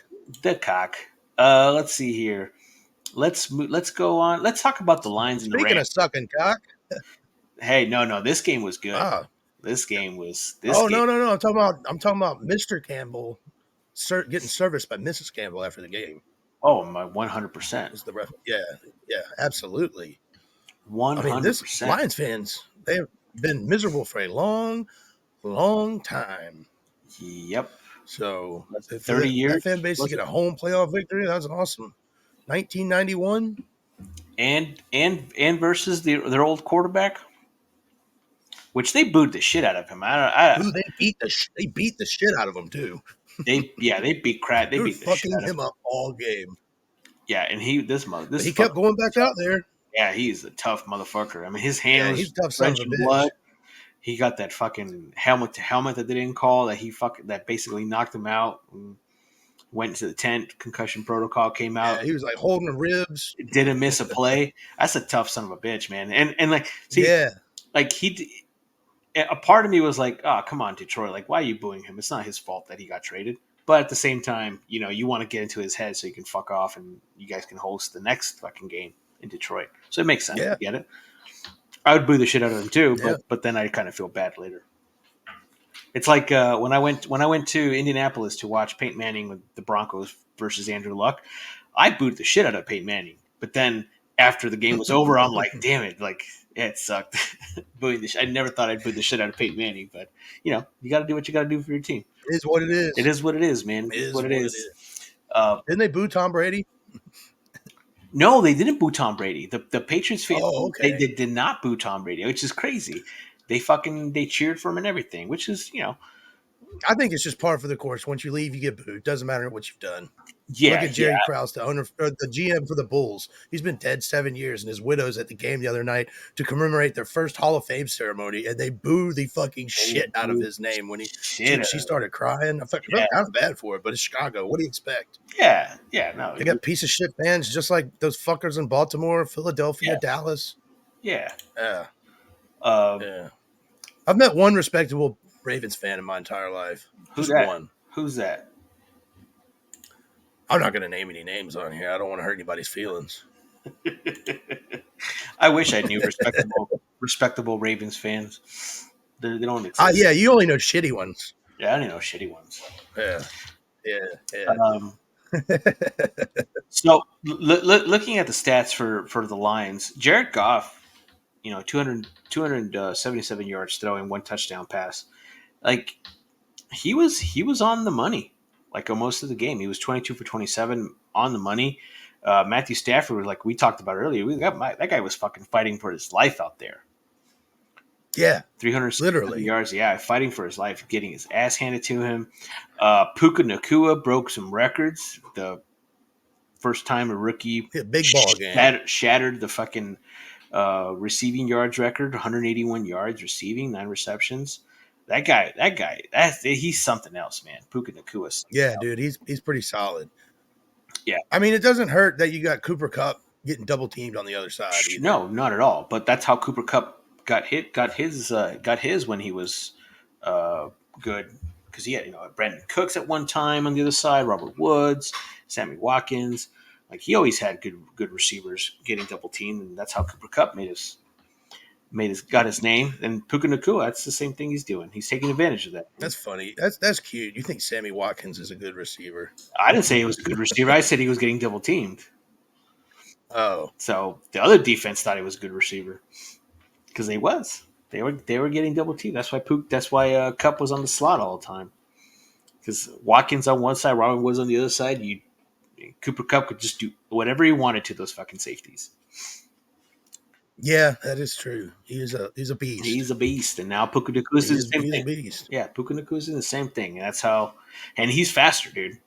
the cock. Let's see here. Let's go on. Let's talk about the lines in the Speaking rain. of sucking cock. Hey, no, this game was good. Ah. This game was Oh no. I'm talking about Mr. Campbell getting serviced by Mrs. Campbell after the game. Oh my, 100%, Was the ref? Yeah, yeah, absolutely. one I mean, hundred this percent. Lions fans, they have been miserable for a long, long time. Yep, So That's if 30 years. that fan base to Was get it? a home playoff victory, that's awesome. 1991, And versus their old quarterback, which they booed the shit out of him. I ooh, they beat the shit out of them too. they beat crap. They They were beat the shit fucking out of him. him up all game. Yeah, and But this he kept fuck. going back out there. Yeah, he's a tough motherfucker. I mean, his Yeah, hand he's was a tough son of a wrenching bitch. blood. He got that fucking helmet to helmet that they didn't call that basically knocked him out. And went into the tent. Concussion protocol came Yeah, out. he was like holding the ribs. Didn't miss a play. That's a tough son of a bitch, man. And like, see, Yeah, like a part of me was like, oh, come on, Detroit. Like, why are you booing him? It's not his fault that he got traded. But at the same time, you want to get into his head so you can fuck off and you guys can host the next fucking game in Detroit. So it makes sense. yeah, I get it. I would boo the shit out of him too, yeah. but then I kind of feel bad later. It's like when I went to Indianapolis to watch Peyton Manning with the Broncos versus Andrew Luck. I booed the shit out of Peyton Manning, but then after the game was over, I'm like, damn it, like yeah, it sucked. Booing the I never thought I'd boo the shit out of Peyton Manning, but you got to do what you got to do for your team. It is what it is. It is what it is, man. It It is is what it what it is. is. Uh, Didn't they boo Tom Brady? no, they didn't boo Tom Brady. The Patriots fans Oh, okay. they did not boo Tom Brady, which is crazy. They cheered for him and everything, which is I think it's just par for the course. Once you leave, you get booed. Doesn't matter what you've done. Look Yeah, at yeah, Jerry Krause, the owner or the GM for the Bulls. He's been dead 7 years, and his widow's at the game the other night to commemorate their first Hall of Fame ceremony, and they boo the fucking they shit out of booed his name when shit out she of it. started crying. I Yeah, felt kind of bad for it, but it's Chicago. What do you expect? yeah, yeah. No, They got piece of shit fans just like those fuckers in Baltimore, Philadelphia, yeah, Dallas. yeah. Yeah, Um, yeah. I've met one respectable Ravens fan in my entire life. who Just that? one. Who's that? I'm not going to name any names on here. I don't want to hurt anybody's feelings. I wish I knew respectable Ravens fans. They don't exist. Yeah, you only know shitty ones. Yeah, I don't know shitty ones. Yeah, yeah, yeah. Um, so looking at the stats for the Lions, Jared Goff, 277 yards throwing, one touchdown pass. Like he was on the money. Like most of the game, he was 22 for 27 on the money. Matthew Stafford was like we talked about earlier. That guy was fucking fighting for his life out there. Yeah, 367 literally. yards, yeah, fighting for his life, getting his ass handed to him. Puka Nakua broke some records. The first time a rookie Yeah, big ball game. shattered the fucking receiving yards record, 181 yards receiving, 9 receptions. He's something else, man. Puka Nakua is something Yeah, else. dude, he's pretty solid. Yeah. I mean, it doesn't hurt that you got Cooper Cup getting double teamed on the other side either. No, not at all. But that's how Cooper Cup got his when he was good because he had Brandon Cooks at one time on the other side, Robert Woods, Sammy Watkins. Like he always had good receivers getting double teamed, and that's how Cooper Cup got his name. And Puka Nakua, that's the same thing he's doing. He's taking advantage of that. That's funny. That's cute. You think Sammy Watkins is a good receiver? I didn't say he was a good receiver. I said he was getting double teamed. Oh, So the other defense thought he was a good receiver because he was. They were getting double teamed. That's why Cup was on the slot all the time. Because Watkins on one side, Robin Woods on the other side. Cooper Cup could just do whatever he wanted to those fucking safeties. yeah, that is true. He's a beast. He's a beast, and now Puka Nakua is the same He's a thing. beast. Yeah, Puka Nakua is the same thing. And that's how, and he's faster, dude.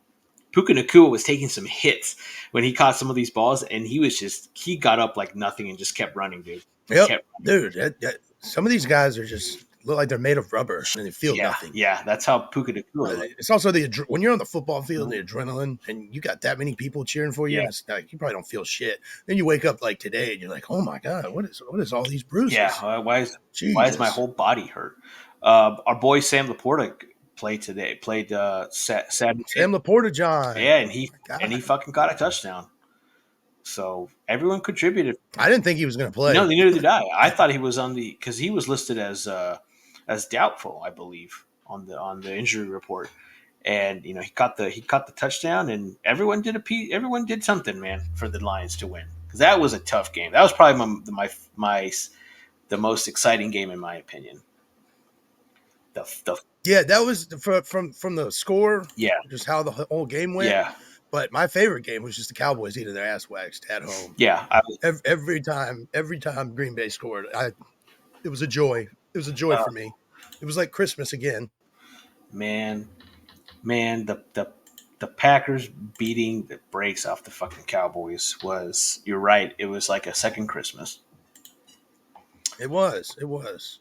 Puka Nakua was taking some hits when he caught some of these balls, and he got up like nothing and just kept running, dude. Just Yep, kept running. dude. Some of these guys are just look like they're made of rubber and they feel Yeah, nothing. yeah, that's how Puka Nakua looked. It's also when you're on the football field, the adrenaline, and you got that many people cheering for you, Yeah. and it's like you probably don't feel shit. Then you wake up like today, and you're like, "Oh my god, what is all these bruises?" Yeah, why is Jesus. my whole body hurt? Our boy Sam Laporta played today. Played Saturday. Sam Laporta, John? Yeah, Oh my and he god, fucking got a touchdown. So everyone contributed. I didn't think he was going to No, play. neither did I. I thought he was on the because he was listed as doubtful, I believe, on the injury report. And he caught the touchdown, and everyone did something, man, for the Lions to win because that was a tough game. That was probably my the most exciting game in my opinion. The Yeah, that was from the score, yeah, just how the whole game went. yeah, But my favorite game was just the Cowboys eating their ass waxed at home. yeah. Every time Green Bay scored, it was a joy. It was a joy for me. It was like Christmas again. Man, man, the Packers beating the brakes off the fucking Cowboys was. You're right. It was like a second Christmas. It was. It was.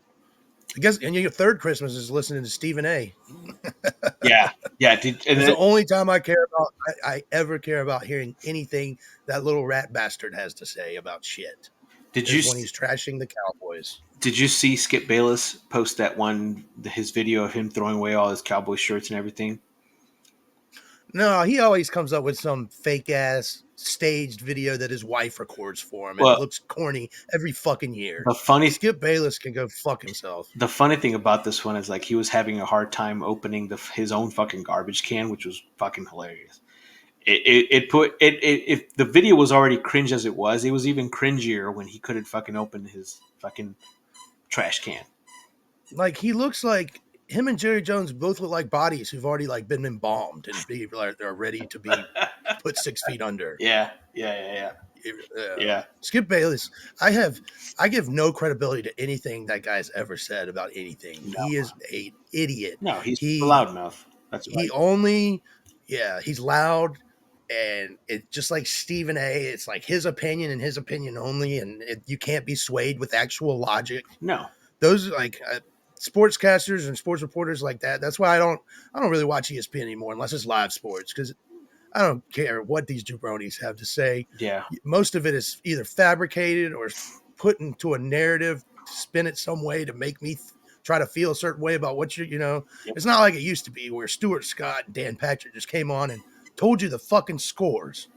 I guess, and your third Christmas is listening to Stephen A. Yeah, yeah. It's the only time I care about. I ever care about hearing anything that little rat bastard has to say about shit. Did you Is when he's trashing the Cowboys. did you see Skip Bayless post his video of him throwing away all his Cowboy shirts and everything? No, he always comes up with some fake ass staged video that his wife records for him, and it Well, looks corny every fucking year. the funny Skip Bayless can go fuck himself. the funny thing about this one is like he was having a hard time opening his own fucking garbage can, which was fucking hilarious. If the video was already cringe as it was even cringier when he couldn't fucking open his fucking trash can. Like he looks like him and Jerry Jones both look like bodies who've already like been embalmed and be like they're ready to be put 6 feet under. Yeah, yeah, yeah, yeah, yeah. Skip Bayless, I give no credibility to anything that guy's ever said about anything. No, He is an idiot. no, he's a He loudmouth. That's he right. only yeah, he's loud and it just like Stephen A. It's like his opinion and his opinion only, and you can't be swayed with actual logic. No, Those like sportscasters and sports reporters like that. That's why I don't really watch ESPN anymore unless it's live sports because I don't care what these jabronis have to say. yeah, Most of it is either fabricated or put into a narrative to spin it some way to make me try to feel a certain way about what you know. yep. It's not like it used to be where Stuart Scott and Dan Patrick just came on and told you the fucking scores.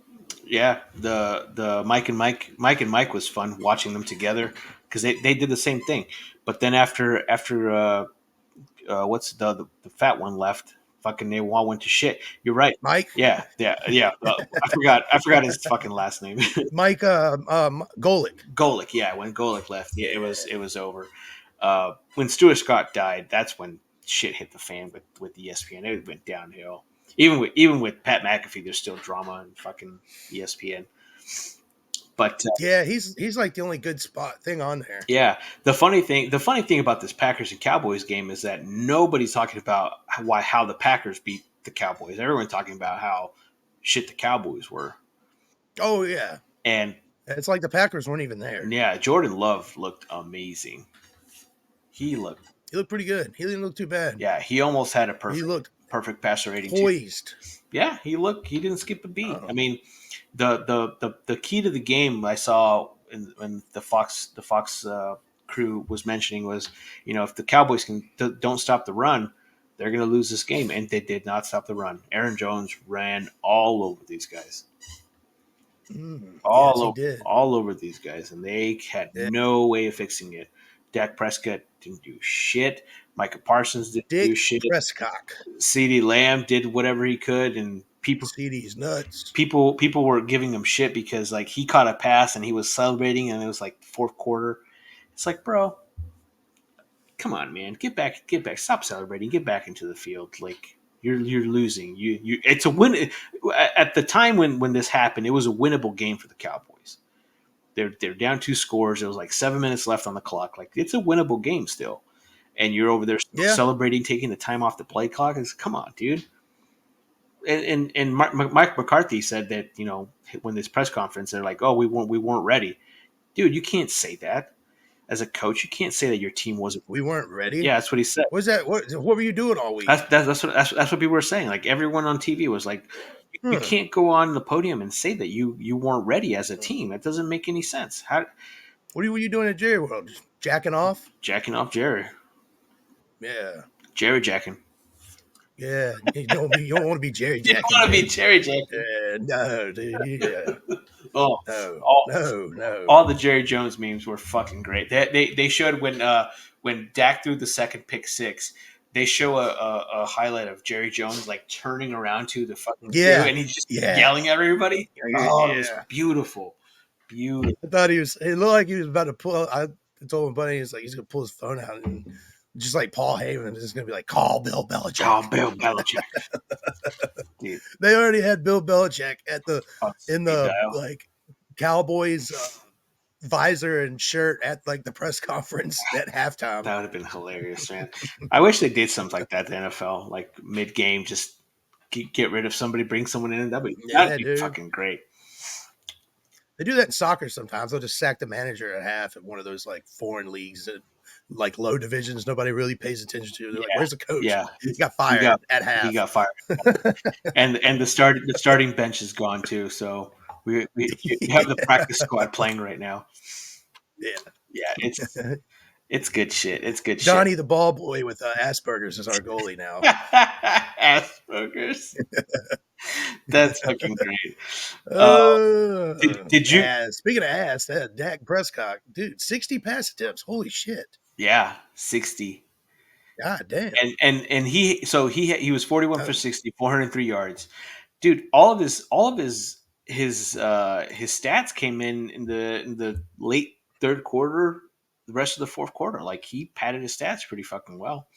Yeah. The Mike and Mike was fun watching them together because they did the same thing. But then after what's the fat one left? Fucking they all went to shit. You're right. Mike, Yeah, yeah, yeah. I forgot his fucking last name. Mike Golick. Golick. Yeah, when Golick left, yeah, Yeah. it was over. When Stuart Scott died, that's when shit hit the fan with ESPN. It went downhill. Even with Pat McAfee, there's still drama in fucking ESPN. But Yeah, he's like the only good spot thing on there. yeah, the funny thing about this Packers and Cowboys game is that nobody's talking about how the Packers beat the Cowboys. Everyone's talking about how shit the Cowboys were. Oh yeah. And It's like the Packers weren't even there. yeah, Jordan Love looked amazing. He looked He looked pretty good. He didn't look too bad. Yeah, he almost had a He looked perfect passer rating too. poised. Yeah, he didn't skip a beat. I Oh. mean, the key to the game I saw when the Fox crew was mentioning was, if the Cowboys don't stop the run, they're going to lose this game, and they did not stop the run. Aaron Jones ran all over these guys, Yes, he did. all over these guys, and they had Yeah. no way of fixing it. Dak Prescott didn't do shit. Micah Parsons didn't do Dick shit. Prescott. CeeDee Lamb did whatever he could, and CD's nuts. people were giving him shit because like he caught a pass and he was celebrating, and it was like fourth quarter. It's like, bro, come on, man, get back, stop celebrating, get back into the field. Like you're losing. It's a win. At the time when this happened, it was a winnable game for the Cowboys. They're down 2 scores. There was like 7 minutes left on the clock. Like it's a winnable game still, and you're over there still Yeah. celebrating, taking the time off the play clock. It's come on, dude. And Mike McCarthy said that when this press conference they're like, oh, we weren't ready, dude. You can't say that as a coach. You can't say that your team wasn't. We weren't ready. Yeah, that's what he said. What's that? What were you doing all week? That's what people were saying. Like everyone on TV was like, you can't go on the podium and say that you weren't ready as a team. That doesn't make any sense. What were you doing at Jerry World? Just jacking off? Jacking off Jerry. Yeah. Jerry jacking. Yeah. You don't want to be Jerry You jacking. don't want to be Jerry jacking. No, dude. Yeah. Oh, No. All the Jerry Jones memes were fucking great. They showed when Dak threw the second pick six. They show a highlight of Jerry Jones like turning around to the fucking crew, and he's just yelling at everybody. Oh, it was beautiful. Beautiful. I thought it looked like he was about to pull. I told my buddy, he's gonna pull his phone out and just like Paul Heyman is just gonna be like, call Bill Belichick. Call Bill Belichick. Dude. They already had Bill Belichick in the like Cowboys visor and shirt at like the press conference at halftime. That would have been hilarious, man. I wish they did something like that. The NFL, like mid game, just get rid of somebody, bring someone in. That'd be fucking great. They do that in soccer sometimes. They'll just sack the manager at half at one of those like foreign leagues that like low divisions nobody really pays attention to. They're like, "Where's the coach?" Yeah, he got fired at half. He got fired, and the starting bench is gone too. So we have the practice squad playing right now. Yeah, it's good shit. It's good Johnny shit. the ball boy with Asperger's is our goalie now. Asperger's. That's fucking great. Did you? Speaking of ass, that Dak Prescott, dude, 60 pass attempts. Holy shit. Yeah, 60. God damn. And he was 41 for 60, 403 yards. Dude, all of his stats came in the late third quarter, the rest of the fourth quarter. Like he padded his stats pretty fucking well.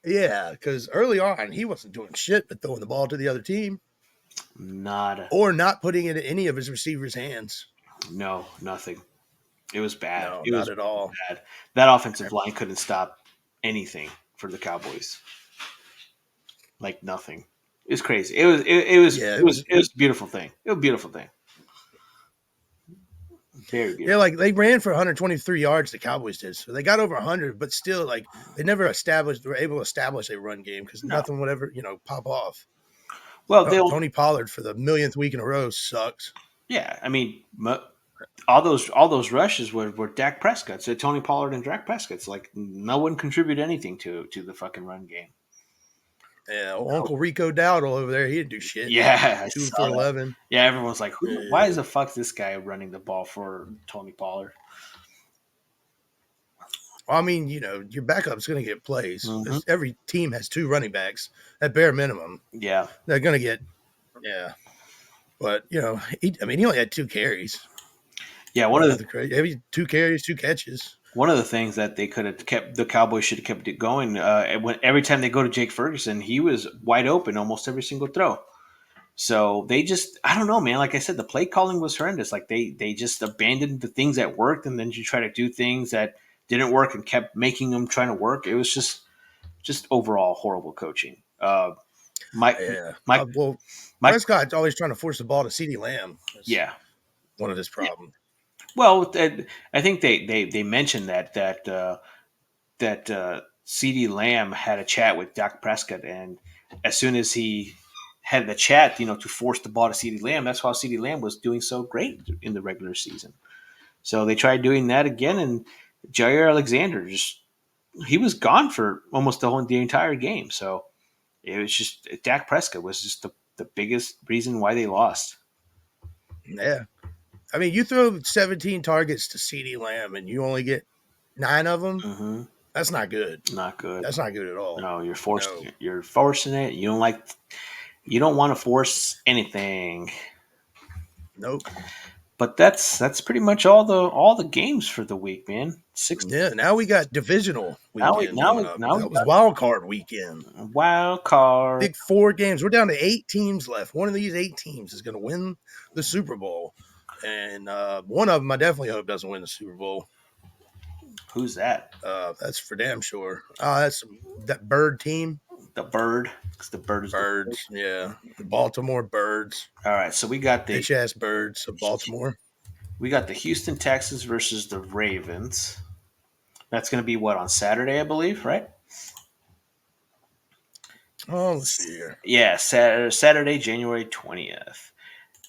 Yeah, because early on he wasn't doing shit but throwing the ball to the other team Nada. or not putting it in any of his receivers' hands. No, nothing. It was bad. No, It not was at all. bad. That offensive line couldn't stop anything for the Cowboys. Like nothing. It's crazy. Yeah, it was. It was a beautiful thing. It was a beautiful thing. Very Yeah, beautiful. like they ran for 123 yards. The Cowboys did, so they got over 100, but still, like they never established. Were able to establish a run game because No. nothing would ever, pop off. Well, they'll Tony Pollard for the millionth week in a row sucks. yeah. I mean, all those rushes were Dak Prescott. So Tony Pollard and Dak Prescott's like no one contributed anything to the fucking run game. Yeah, Uncle Rico Dowdle over there, he didn't do shit. Yeah, I Two saw for that. 11. Yeah, everyone's like, why is Yeah. the fuck this guy running the ball for Tony Pollard? Well, I mean, your backup's going to get plays. Hmm. Every team has two running backs at bare minimum. Yeah. They're going to get, yeah. But he only had 2 carries. Yeah, Nothing crazy. Maybe 2 carries, 2 catches. one of the things that they could have kept, the Cowboys should have kept it going. Every time they go to Jake Ferguson, he was wide open almost every single throw. So they just, I don't know, man. Like I said, the play calling was horrendous. Like they just abandoned the things that worked, and then you try to do things that didn't work and kept making them trying to work. It was just overall horrible coaching. Mike, Yeah. Mike, Well, Mike, Prescott's always trying to force the ball to CeeDee Lamb. That's yeah. one of his problems. Well, I think they mentioned that CeeDee Lamb had a chat with Dak Prescott, and as soon as he had the chat, to force the ball to CeeDee Lamb, that's why CeeDee Lamb was doing so great in the regular season. So they tried doing that again, and Jair Alexander he was gone for almost the entire game. So it was just Dak Prescott was just the biggest reason why they lost. Yeah. I mean, you throw 17 targets to CeeDee Lamb and you only get 9 of them. Mm-hmm. That's not good. Not good. That's not good at all. No, No. you're forcing it. You don't want to force anything. Nope. But that's pretty much all the games for the week, man. Yeah. Now we got divisional Now we weekend now coming we up. now we That was got wild card weekend. wild card. Big 4 games. We're down to 8 teams left. One of these 8 teams is going to win the Super Bowl. And one of them, I definitely hope doesn't win the Super Bowl. Who's that? That's for damn sure. That's that Bird team. The Bird. Because the Bird is Birds, yeah. The Baltimore Birds. All right, so we got the Bitch ass Birds of Baltimore. Houston Texans versus the Ravens. That's going to be what on Saturday, I believe, right? Oh, let's see here. Yeah, Saturday, January 20th.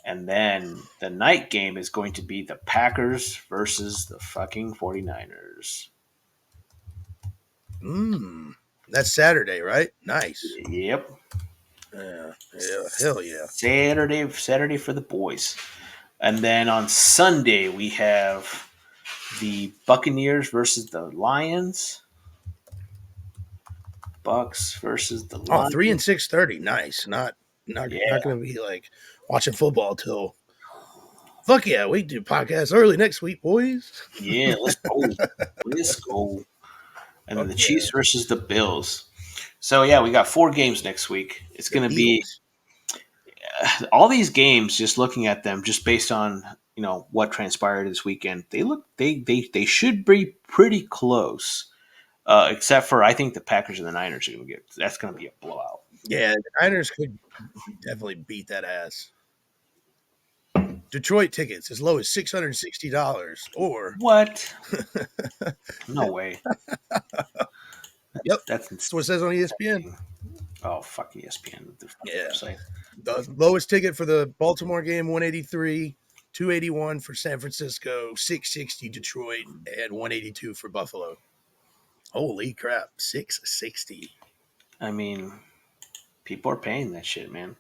And then the night game is going to be the Packers versus the fucking 49ers. That's Saturday, right? Nice. Yep. Yeah, hell yeah. Saturday for the boys. And then on Sunday we have the Buccaneers versus the Lions. Bucks versus the Oh, Lions. 3 and 6:30. Nice. Not Yeah. gonna be like watching football till fuck yeah, we do podcasts early next week, boys. Yeah, let's go. Let's go. And then the Chiefs versus the Bills. So yeah, we got 4 games next week. It's going to be all these games. Just looking at them, just based on what transpired this weekend, they should be pretty close. Except for I think the Packers and the Niners are going to get. That's going to be a blowout. Yeah, the Niners could definitely beat that ass. Detroit tickets as low as $660 or What? No way. Yep. That's what it says on ESPN. Oh, fuck ESPN. Yeah. Website. The lowest ticket for the Baltimore game, 183, 281 for San Francisco, 660 Detroit, and 182 for Buffalo. Holy crap, 660. I mean, people are paying that shit, man.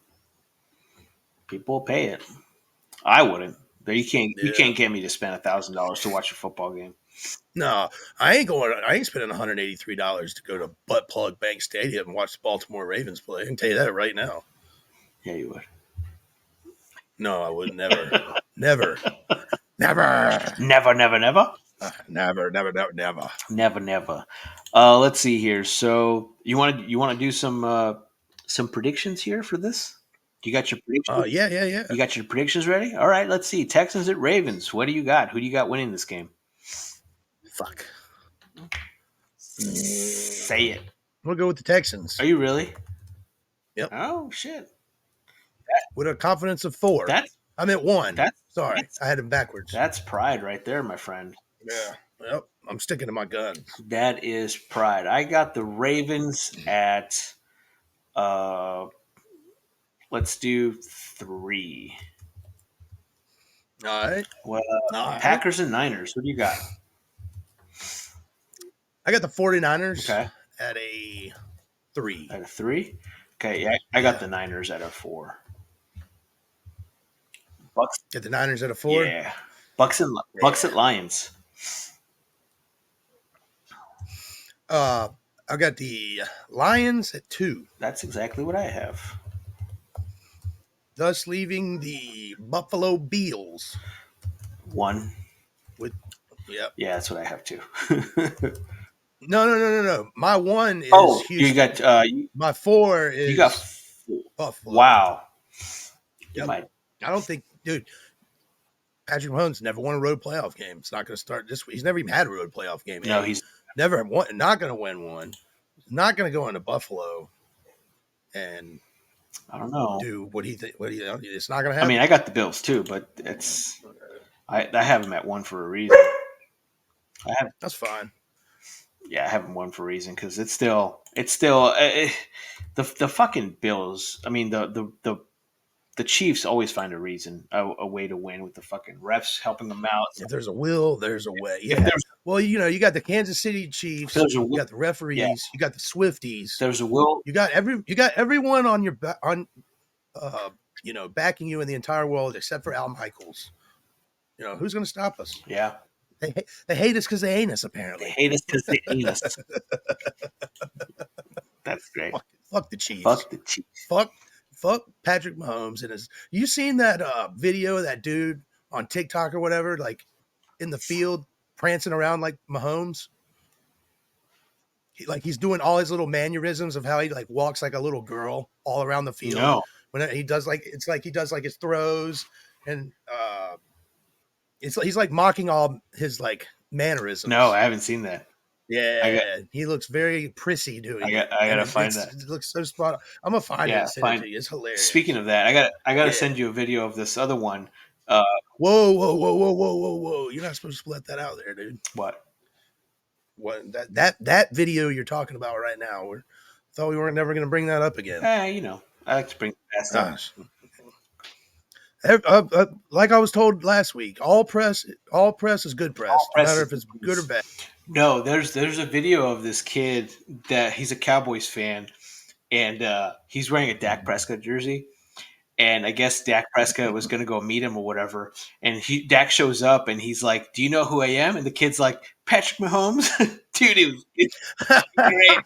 People will pay it. I wouldn't. But you can't get me to spend $1,000 to watch a football game. No, I ain't spending $183 to go to Butt Plug Bank Stadium and watch the Baltimore Ravens play. I can tell you that right now. Yeah, you would. No, I would never. Never. Never. Never, never, never. Never. Never, never. Let's see here. So you want to do some predictions here for this? You got your predictions? Yeah, yeah, yeah. You got your predictions ready? All right, let's see. Texans at Ravens. What do you got? Who do you got winning this game? Fuck. Say it. We'll go with the Are Texans. you really? Yep. Oh shit. With a confidence of 4. That's I'm at 1. that's Sorry, that's I had him backwards. that's pride right there, my friend. Yeah. Yep. I'm sticking to my guns. That is pride. I got the Ravens at uh let's do 3. All right. Well, All right. Packers and Niners. What do you got? I got the 49ers Okay. at a 3. At a 3? Okay, yeah, I got Yeah. the Niners at a 4. Bucks. Get the Niners at a 4. Yeah. Bucks Yeah. at Lions. Uh, I got the Lions at 2, That's exactly what I have. thus leaving the Buffalo Bills 1. with. Yep. Yeah, that's what I have too. No. My 1 is Oh, you Houston. got My 4 you got is Buffalo. wow. You Yep. might. I don't think, dude. Patrick Mahomes never won a road playoff game. It's not going to start this week. He's never even had a road playoff game. No, he's Never won. Not going to win one. Not going to go into Buffalo and I don't know. do what he think. What he, it's not going to I happen. mean, I got the Bills too, but I have them at 1 for a reason. That's fine. Yeah, I have them 1 for a reason because it's still the fucking Bills. I mean the Chiefs always find a reason, a way to win with the fucking refs helping them out. If there's a will, there's a way. If Yeah. Well, you got the Kansas City Chiefs. there's a You will, got the referees. yeah, You got the Swifties. there's a will. You got everyone on your backing you in the entire world except for Al Michaels. Who's going to stop us? Yeah, They hate us because they hate us. they Apparently, hate us because they hate us. That's great. fuck the Chiefs. Fuck the Chiefs. Fuck Patrick Mahomes and his. You seen that video of that dude on TikTok or whatever, like in the field prancing around like Mahomes? He's doing all his little mannerisms of how he like walks like a little girl all around the field. No, When he does it's like he does like his throws and he's like mocking all his like mannerisms. no, I haven't seen that. Yeah, he looks very prissy doing it. I gotta find that. It looks so spot on. I'm gonna find it and send it to you. It's hilarious. Speaking of that, I gotta Yeah. send you a video of this other one. Whoa! You're not supposed to let that out there, dude. What? What that video you're talking about right now? Thought we weren't never gonna bring that up again. I like to bring the best up. Gosh. Like I was told last week, all press is good press, no press matter is if it's good good or press. bad. No, there's a video of this kid that he's a Cowboys fan, and he's wearing a Dak Prescott jersey. And I guess Dak Prescott was going to go meet him or whatever. And Dak shows up and he's like, "Do you know who I am?" And the kid's like, "Patrick Mahomes." Dude, it's great.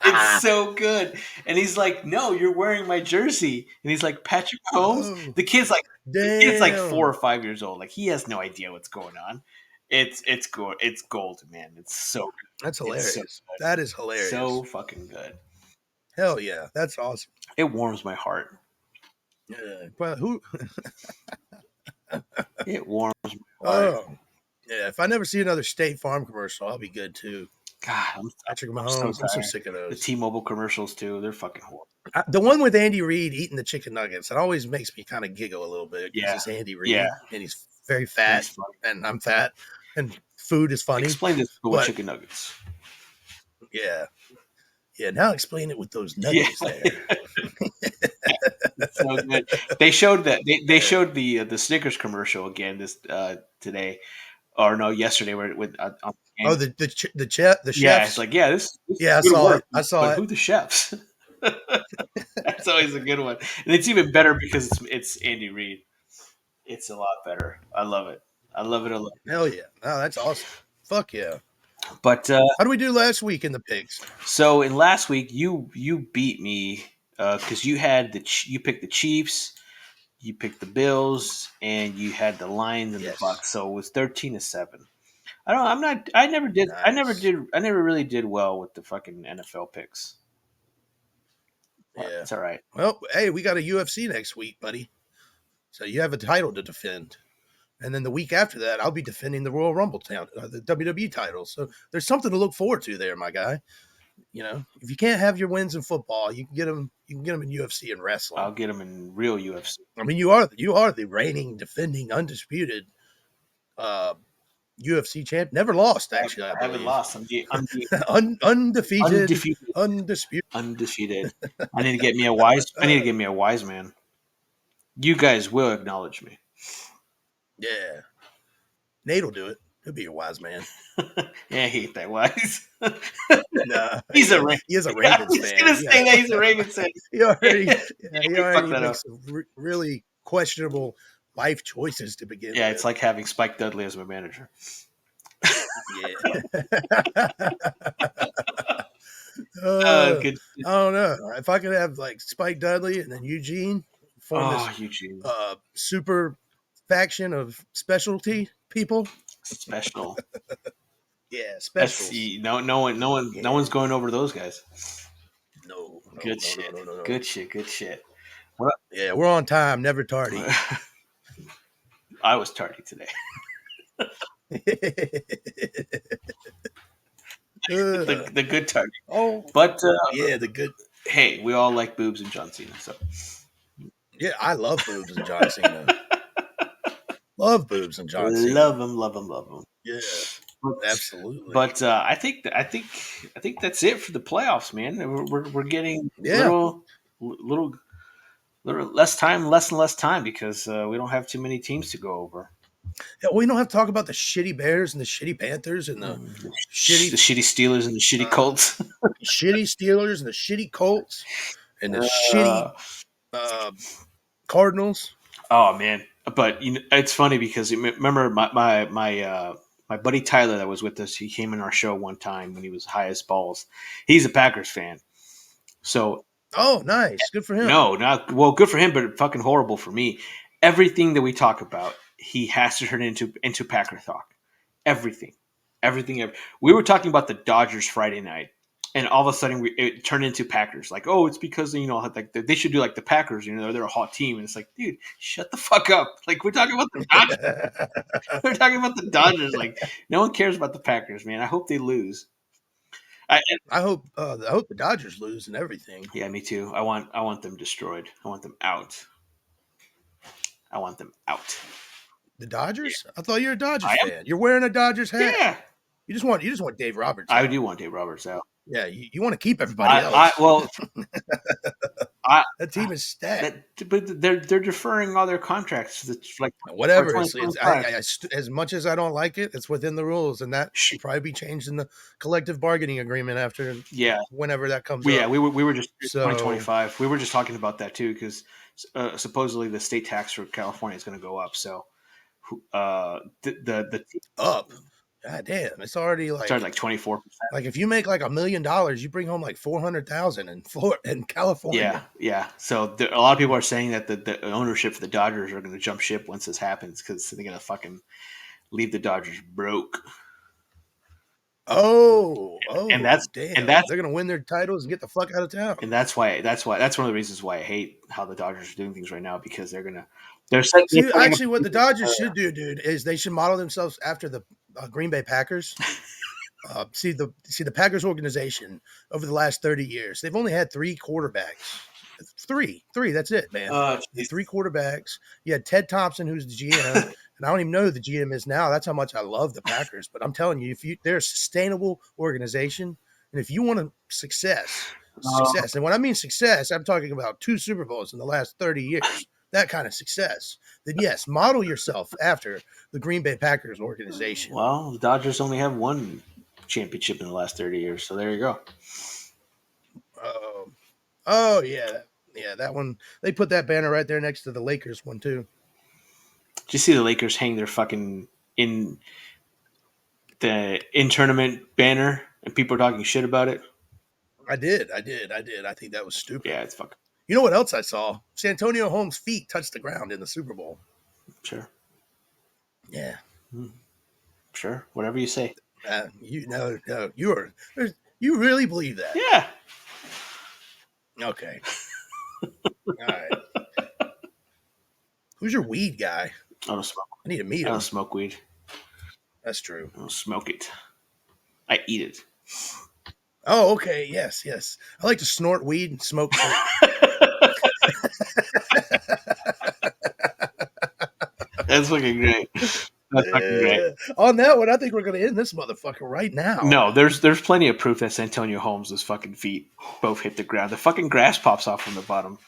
It's so good. And he's like, "No, you're wearing my jersey." And he's like, "Patrick Mahomes." Oh, The kid's like damn. 4 or 5 years old. Like he has no idea what's going on. It's gold. It's gold, man. It's so good. That's It's hilarious. so good. That is hilarious. So fucking good. Hell yeah, that's awesome. It warms my heart. Yeah, but who? It warms my heart. Oh, yeah. If I never see another State Farm commercial, I'll be good too. God, Patrick so Mahomes, I'm so tired. sick of The those. T-Mobile commercials too. They're fucking horrible. The one with Andy Reid eating the chicken nuggets, it always makes me kind of giggle a little bit because Yeah. it's Andy Reid Yeah. and he's very fat It's funny. and I'm fat and food is funny. Explain this with but- chicken nuggets. Yeah. Yeah, now explain it with those nuggets there. It's so good. They showed that they showed the Snickers commercial again this today, or no, yesterday. Where with on the game. Oh, the chefs. Yeah, it's like this Yeah, I good saw work, it. I saw but it. who the chefs? That's always a good one, and it's even better because it's Andy Reid. It's a lot better. I love it. I love it a lot. Hell yeah. Oh, that's awesome. Fuck yeah. But How did we do last week in the picks? so in last week, you beat me because you had you picked the Chiefs, you picked the Bills, and you had the Lions and Yes. the Bucks. So it was 13-7. I don't. I'm not. I never did. I never Nice. did. I never really did well with the fucking NFL picks. But Yeah. it's all right. Well, hey, we got a UFC next week, buddy. So you have a title to defend. And then the week after that, I'll be defending the Royal Rumble the WWE title. So there's something to look forward to there, my guy. You know, if you can't have your wins in football, you can get them. You can get them in UFC and I'll wrestling. get them in real UFC. I mean, you are the reigning, defending, undisputed uh, UFC champ. Never lost, actually, I I haven't believe. lost. Undefeated, Undefeated. undisputed. Undefeated. I need to get me a wise. I need to get me a wise man. You guys will acknowledge me. Yeah, Nate'll do it. He'll be a wise man. Yeah, he ain't that wise. Nah, He's a Ravens. he is a I Ravens was fan. gonna say that he's a Ravens fan. He already, he He fucked already that up. makes some really questionable life choices to begin Yeah, with. it's like having Spike Dudley as my manager. Yeah. I Good. don't know if I could have like Spike Dudley and then Eugene form this Oh, Eugene, super faction of specialty people. special. Yeah, That's specials. no Yeah. one's going over those guys. No, no, Good no, no, shit. no, no, no. Good shit. Good shit. What? Yeah, we're on time, never tardy. I was tardy today. The good tardy. Oh, But yeah, the good. hey, we all like boobs and John Cena. So Yeah, I love boobs and John Cena. Love boobs and John Cena. love him, love him, love him. Yeah, But, absolutely. but I think that's it for the playoffs, man. We're getting Yeah. little less time, less and less time because we don't have too many teams to go over. Yeah, we don't have to talk about the shitty Bears and the shitty Panthers and the The shitty shitty Steelers and the shitty uh, Colts. shitty Steelers and the shitty Colts and the shitty Uh, uh, Cardinals. oh man, but it's funny because remember my buddy Tyler that was with us. He came in our show one time when he was high as balls. He's a Packers fan, so Oh, nice. Good for him. no, not well. Good for him, but fucking horrible for me. Everything that we talk about, he has to turn into Packer talk. Everything, everything. We were talking about the Dodgers Friday night, and all of a sudden it turned into Packers. Like, oh, it's because like they should do like the Packers. They're a hot team, and it's like, dude, shut the fuck up. Like we're talking about the Dodgers. We're talking about the Dodgers. Like no one cares about the Packers, man. I hope they lose. I hope the Dodgers lose and everything. Yeah, me too. I want them destroyed. I want them out. I want them out. The Dodgers? I thought you're a Dodgers I am. fan. You're wearing a Dodgers hat. Yeah, You just want Dave Roberts I out. do want Dave Roberts out. Yeah, you want to keep everybody else. That team is stacked. But they're deferring all their contracts to for Whatever. As much as I don't like it, it's within the rules, and that will probably be changed in the collective bargaining agreement after Yeah, whenever that comes yeah. up. We were just So 2025. We were just talking about that too because supposedly the state tax for California is going to go up. So the up. God damn, it's already started like 24%. like if you make like $1 million, you bring home like 400,000 in California. Yeah. So a lot of people are saying that the ownership for the Dodgers are going to jump ship once this happens because they're going to fucking leave the Dodgers broke. Oh, And that's damn! They're gonna win their titles and get the fuck out of town. and that's one of the reasons why I hate how the Dodgers are doing things right now because See, actually, what the Dodgers should do, dude, is they should model themselves after the Green Bay Packers. See the Packers organization over the last 30 years, they've only had three quarterbacks. Three. That's it, man. Three quarterbacks. You had Ted Thompson, who's the GM, and I don't even know who the GM is now. That's how much I love the Packers. But I'm telling you, they're a sustainable organization, and if you want success, and when I mean success, I'm talking about 2 Super Bowls in the last 30 years. That kind of success. Then yes, model yourself after the Green Bay Packers organization. Well, the Dodgers only have one championship in the last 30 years, so there you go. Oh yeah, that one. They put that banner right there next to the Lakers one too. Did you see the Lakers hang their fucking in tournament banner and people are talking shit about it? I did. I think that was stupid. Yeah, it's fucking You know what else I saw? Santonio Holmes' feet touched the ground in the Super Bowl. sure. Yeah. Sure, whatever you say. You really believe that? Yeah. Okay. All right. Who's your weed guy? I don't smoke. I need to meet I don't him. smoke weed. That's true. I don't smoke it. I eat it. Oh, okay. Yes, yes. I like to snort weed and smoke fruit. That's fucking great. That's fucking great. On that one, I think we're going to end this motherfucker right now. No, there's plenty of proof that Santonio Holmes' fucking feet both hit the ground. The fucking grass pops off from the bottom.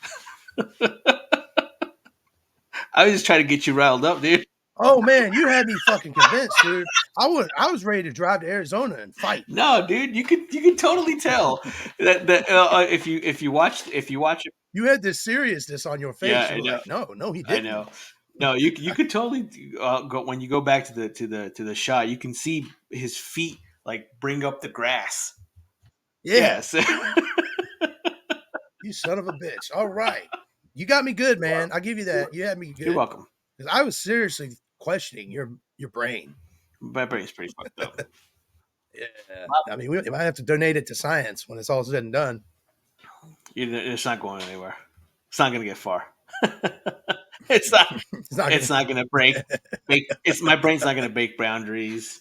I was just trying to get you riled up, dude. Oh man, you had me fucking convinced, dude. I was ready to drive to Arizona and fight. No, dude, you could totally tell that if you watch it. You had this seriousness on your face. Yeah, You were like, no, he didn't. I know. No, you could totally go when you go back to the shot. You can see his feet like bring up the grass. Yeah. Yes. You son of a bitch. All right. You got me good, man. I'll give you that. You had me good. You're welcome. Because I was seriously questioning your brain. My brain's pretty fucked up. Yeah. I mean, we might have to donate it to science when it's all said and done. It's not going anywhere. It's not going to get far. It's not going to break. My brain's not going to break boundaries.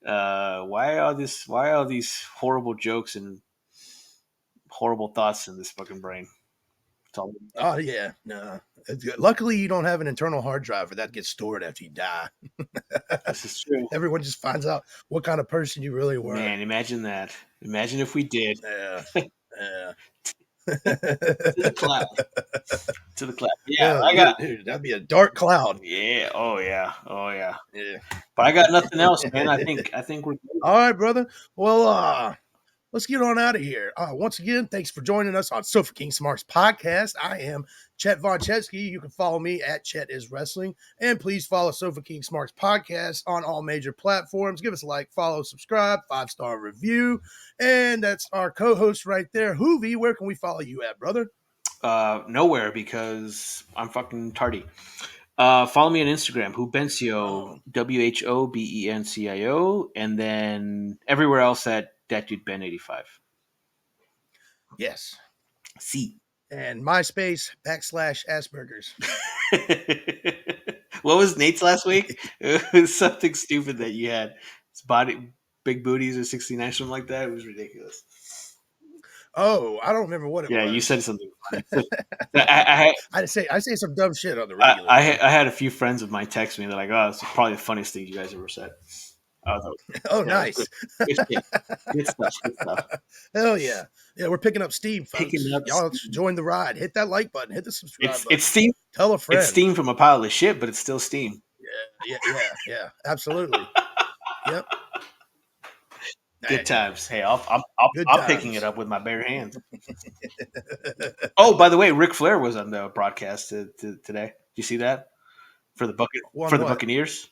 Why are these horrible jokes and horrible thoughts in this fucking brain? Oh yeah, no. Luckily, you don't have an internal hard drive that gets stored after you die. This is true. Everyone just finds out what kind of person you really were. Man, imagine that. Imagine if we did. Yeah. Yeah. To the cloud. To the cloud. Yeah, dude, that'd be a dark cloud. Yeah. Oh yeah. Yeah. But I got nothing else, man. I think we're good. All right, brother. Well, let's get on out of here. Once again, thanks for joining us on Sofa King Smarts podcast. I am Chet Von Chetsky. You can follow me at Chet is Wrestling. And please follow Sofa King Smarts podcast on all major platforms. Give us a like, follow, subscribe, 5-star review. And that's our co-host right there. Hoovy, where can we follow you at, brother? Nowhere, because I'm fucking tardy. Follow me on Instagram, Whobencio, WHOBENCIO, and then everywhere else at that dude Ben 85. Yes. C. And MySpace /Asperger's. What was Nate's last week? It was something stupid that you had. It's big booties or 69, something like that. It was ridiculous. Oh, I don't remember what it was. Yeah, you said something funny. I say some dumb shit on the regular. I had a few friends of mine text me. They're like, "Oh, it's probably the funniest thing you guys ever said." Nice. Good stuff. Hell yeah. Yeah, we're picking up steam, folks. Y'all join the ride. Hit that like button. Hit the subscribe button. It's steam. Tell a friend. It's steam from a pile of shit, but it's still steam. Yeah. Absolutely. Yep. Good times. Hey, I'm picking it up with my bare hands. Oh, by the way, Ric Flair was on the broadcast today. Did you see that for the Buccaneers?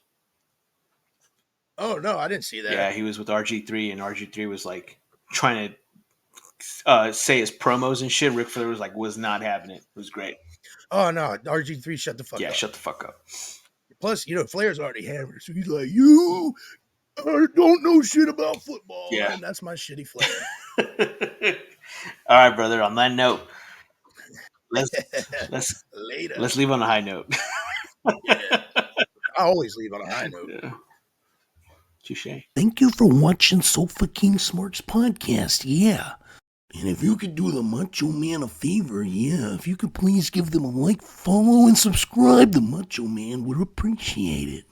Oh no, I didn't see that. Yeah, he was with RG3, and RG3 was like trying to say his promos and shit. Ric Flair was not having it. It was great. Oh no, RG3 shut the fuck up. Yeah, shut the fuck up. Plus, Flair's already hammered, so he's like, you don't know shit about football. Yeah, and that's my shitty Flair. All right, brother. On that note, let's later. Let's leave on a high note. Yeah. I always leave on a high note. Yeah. Touche. Thank you for watching Sofa King Smarts podcast. Yeah. And if you could do the Macho Man a favor, if you could please give them a like, follow, and subscribe, the Macho Man would appreciate it.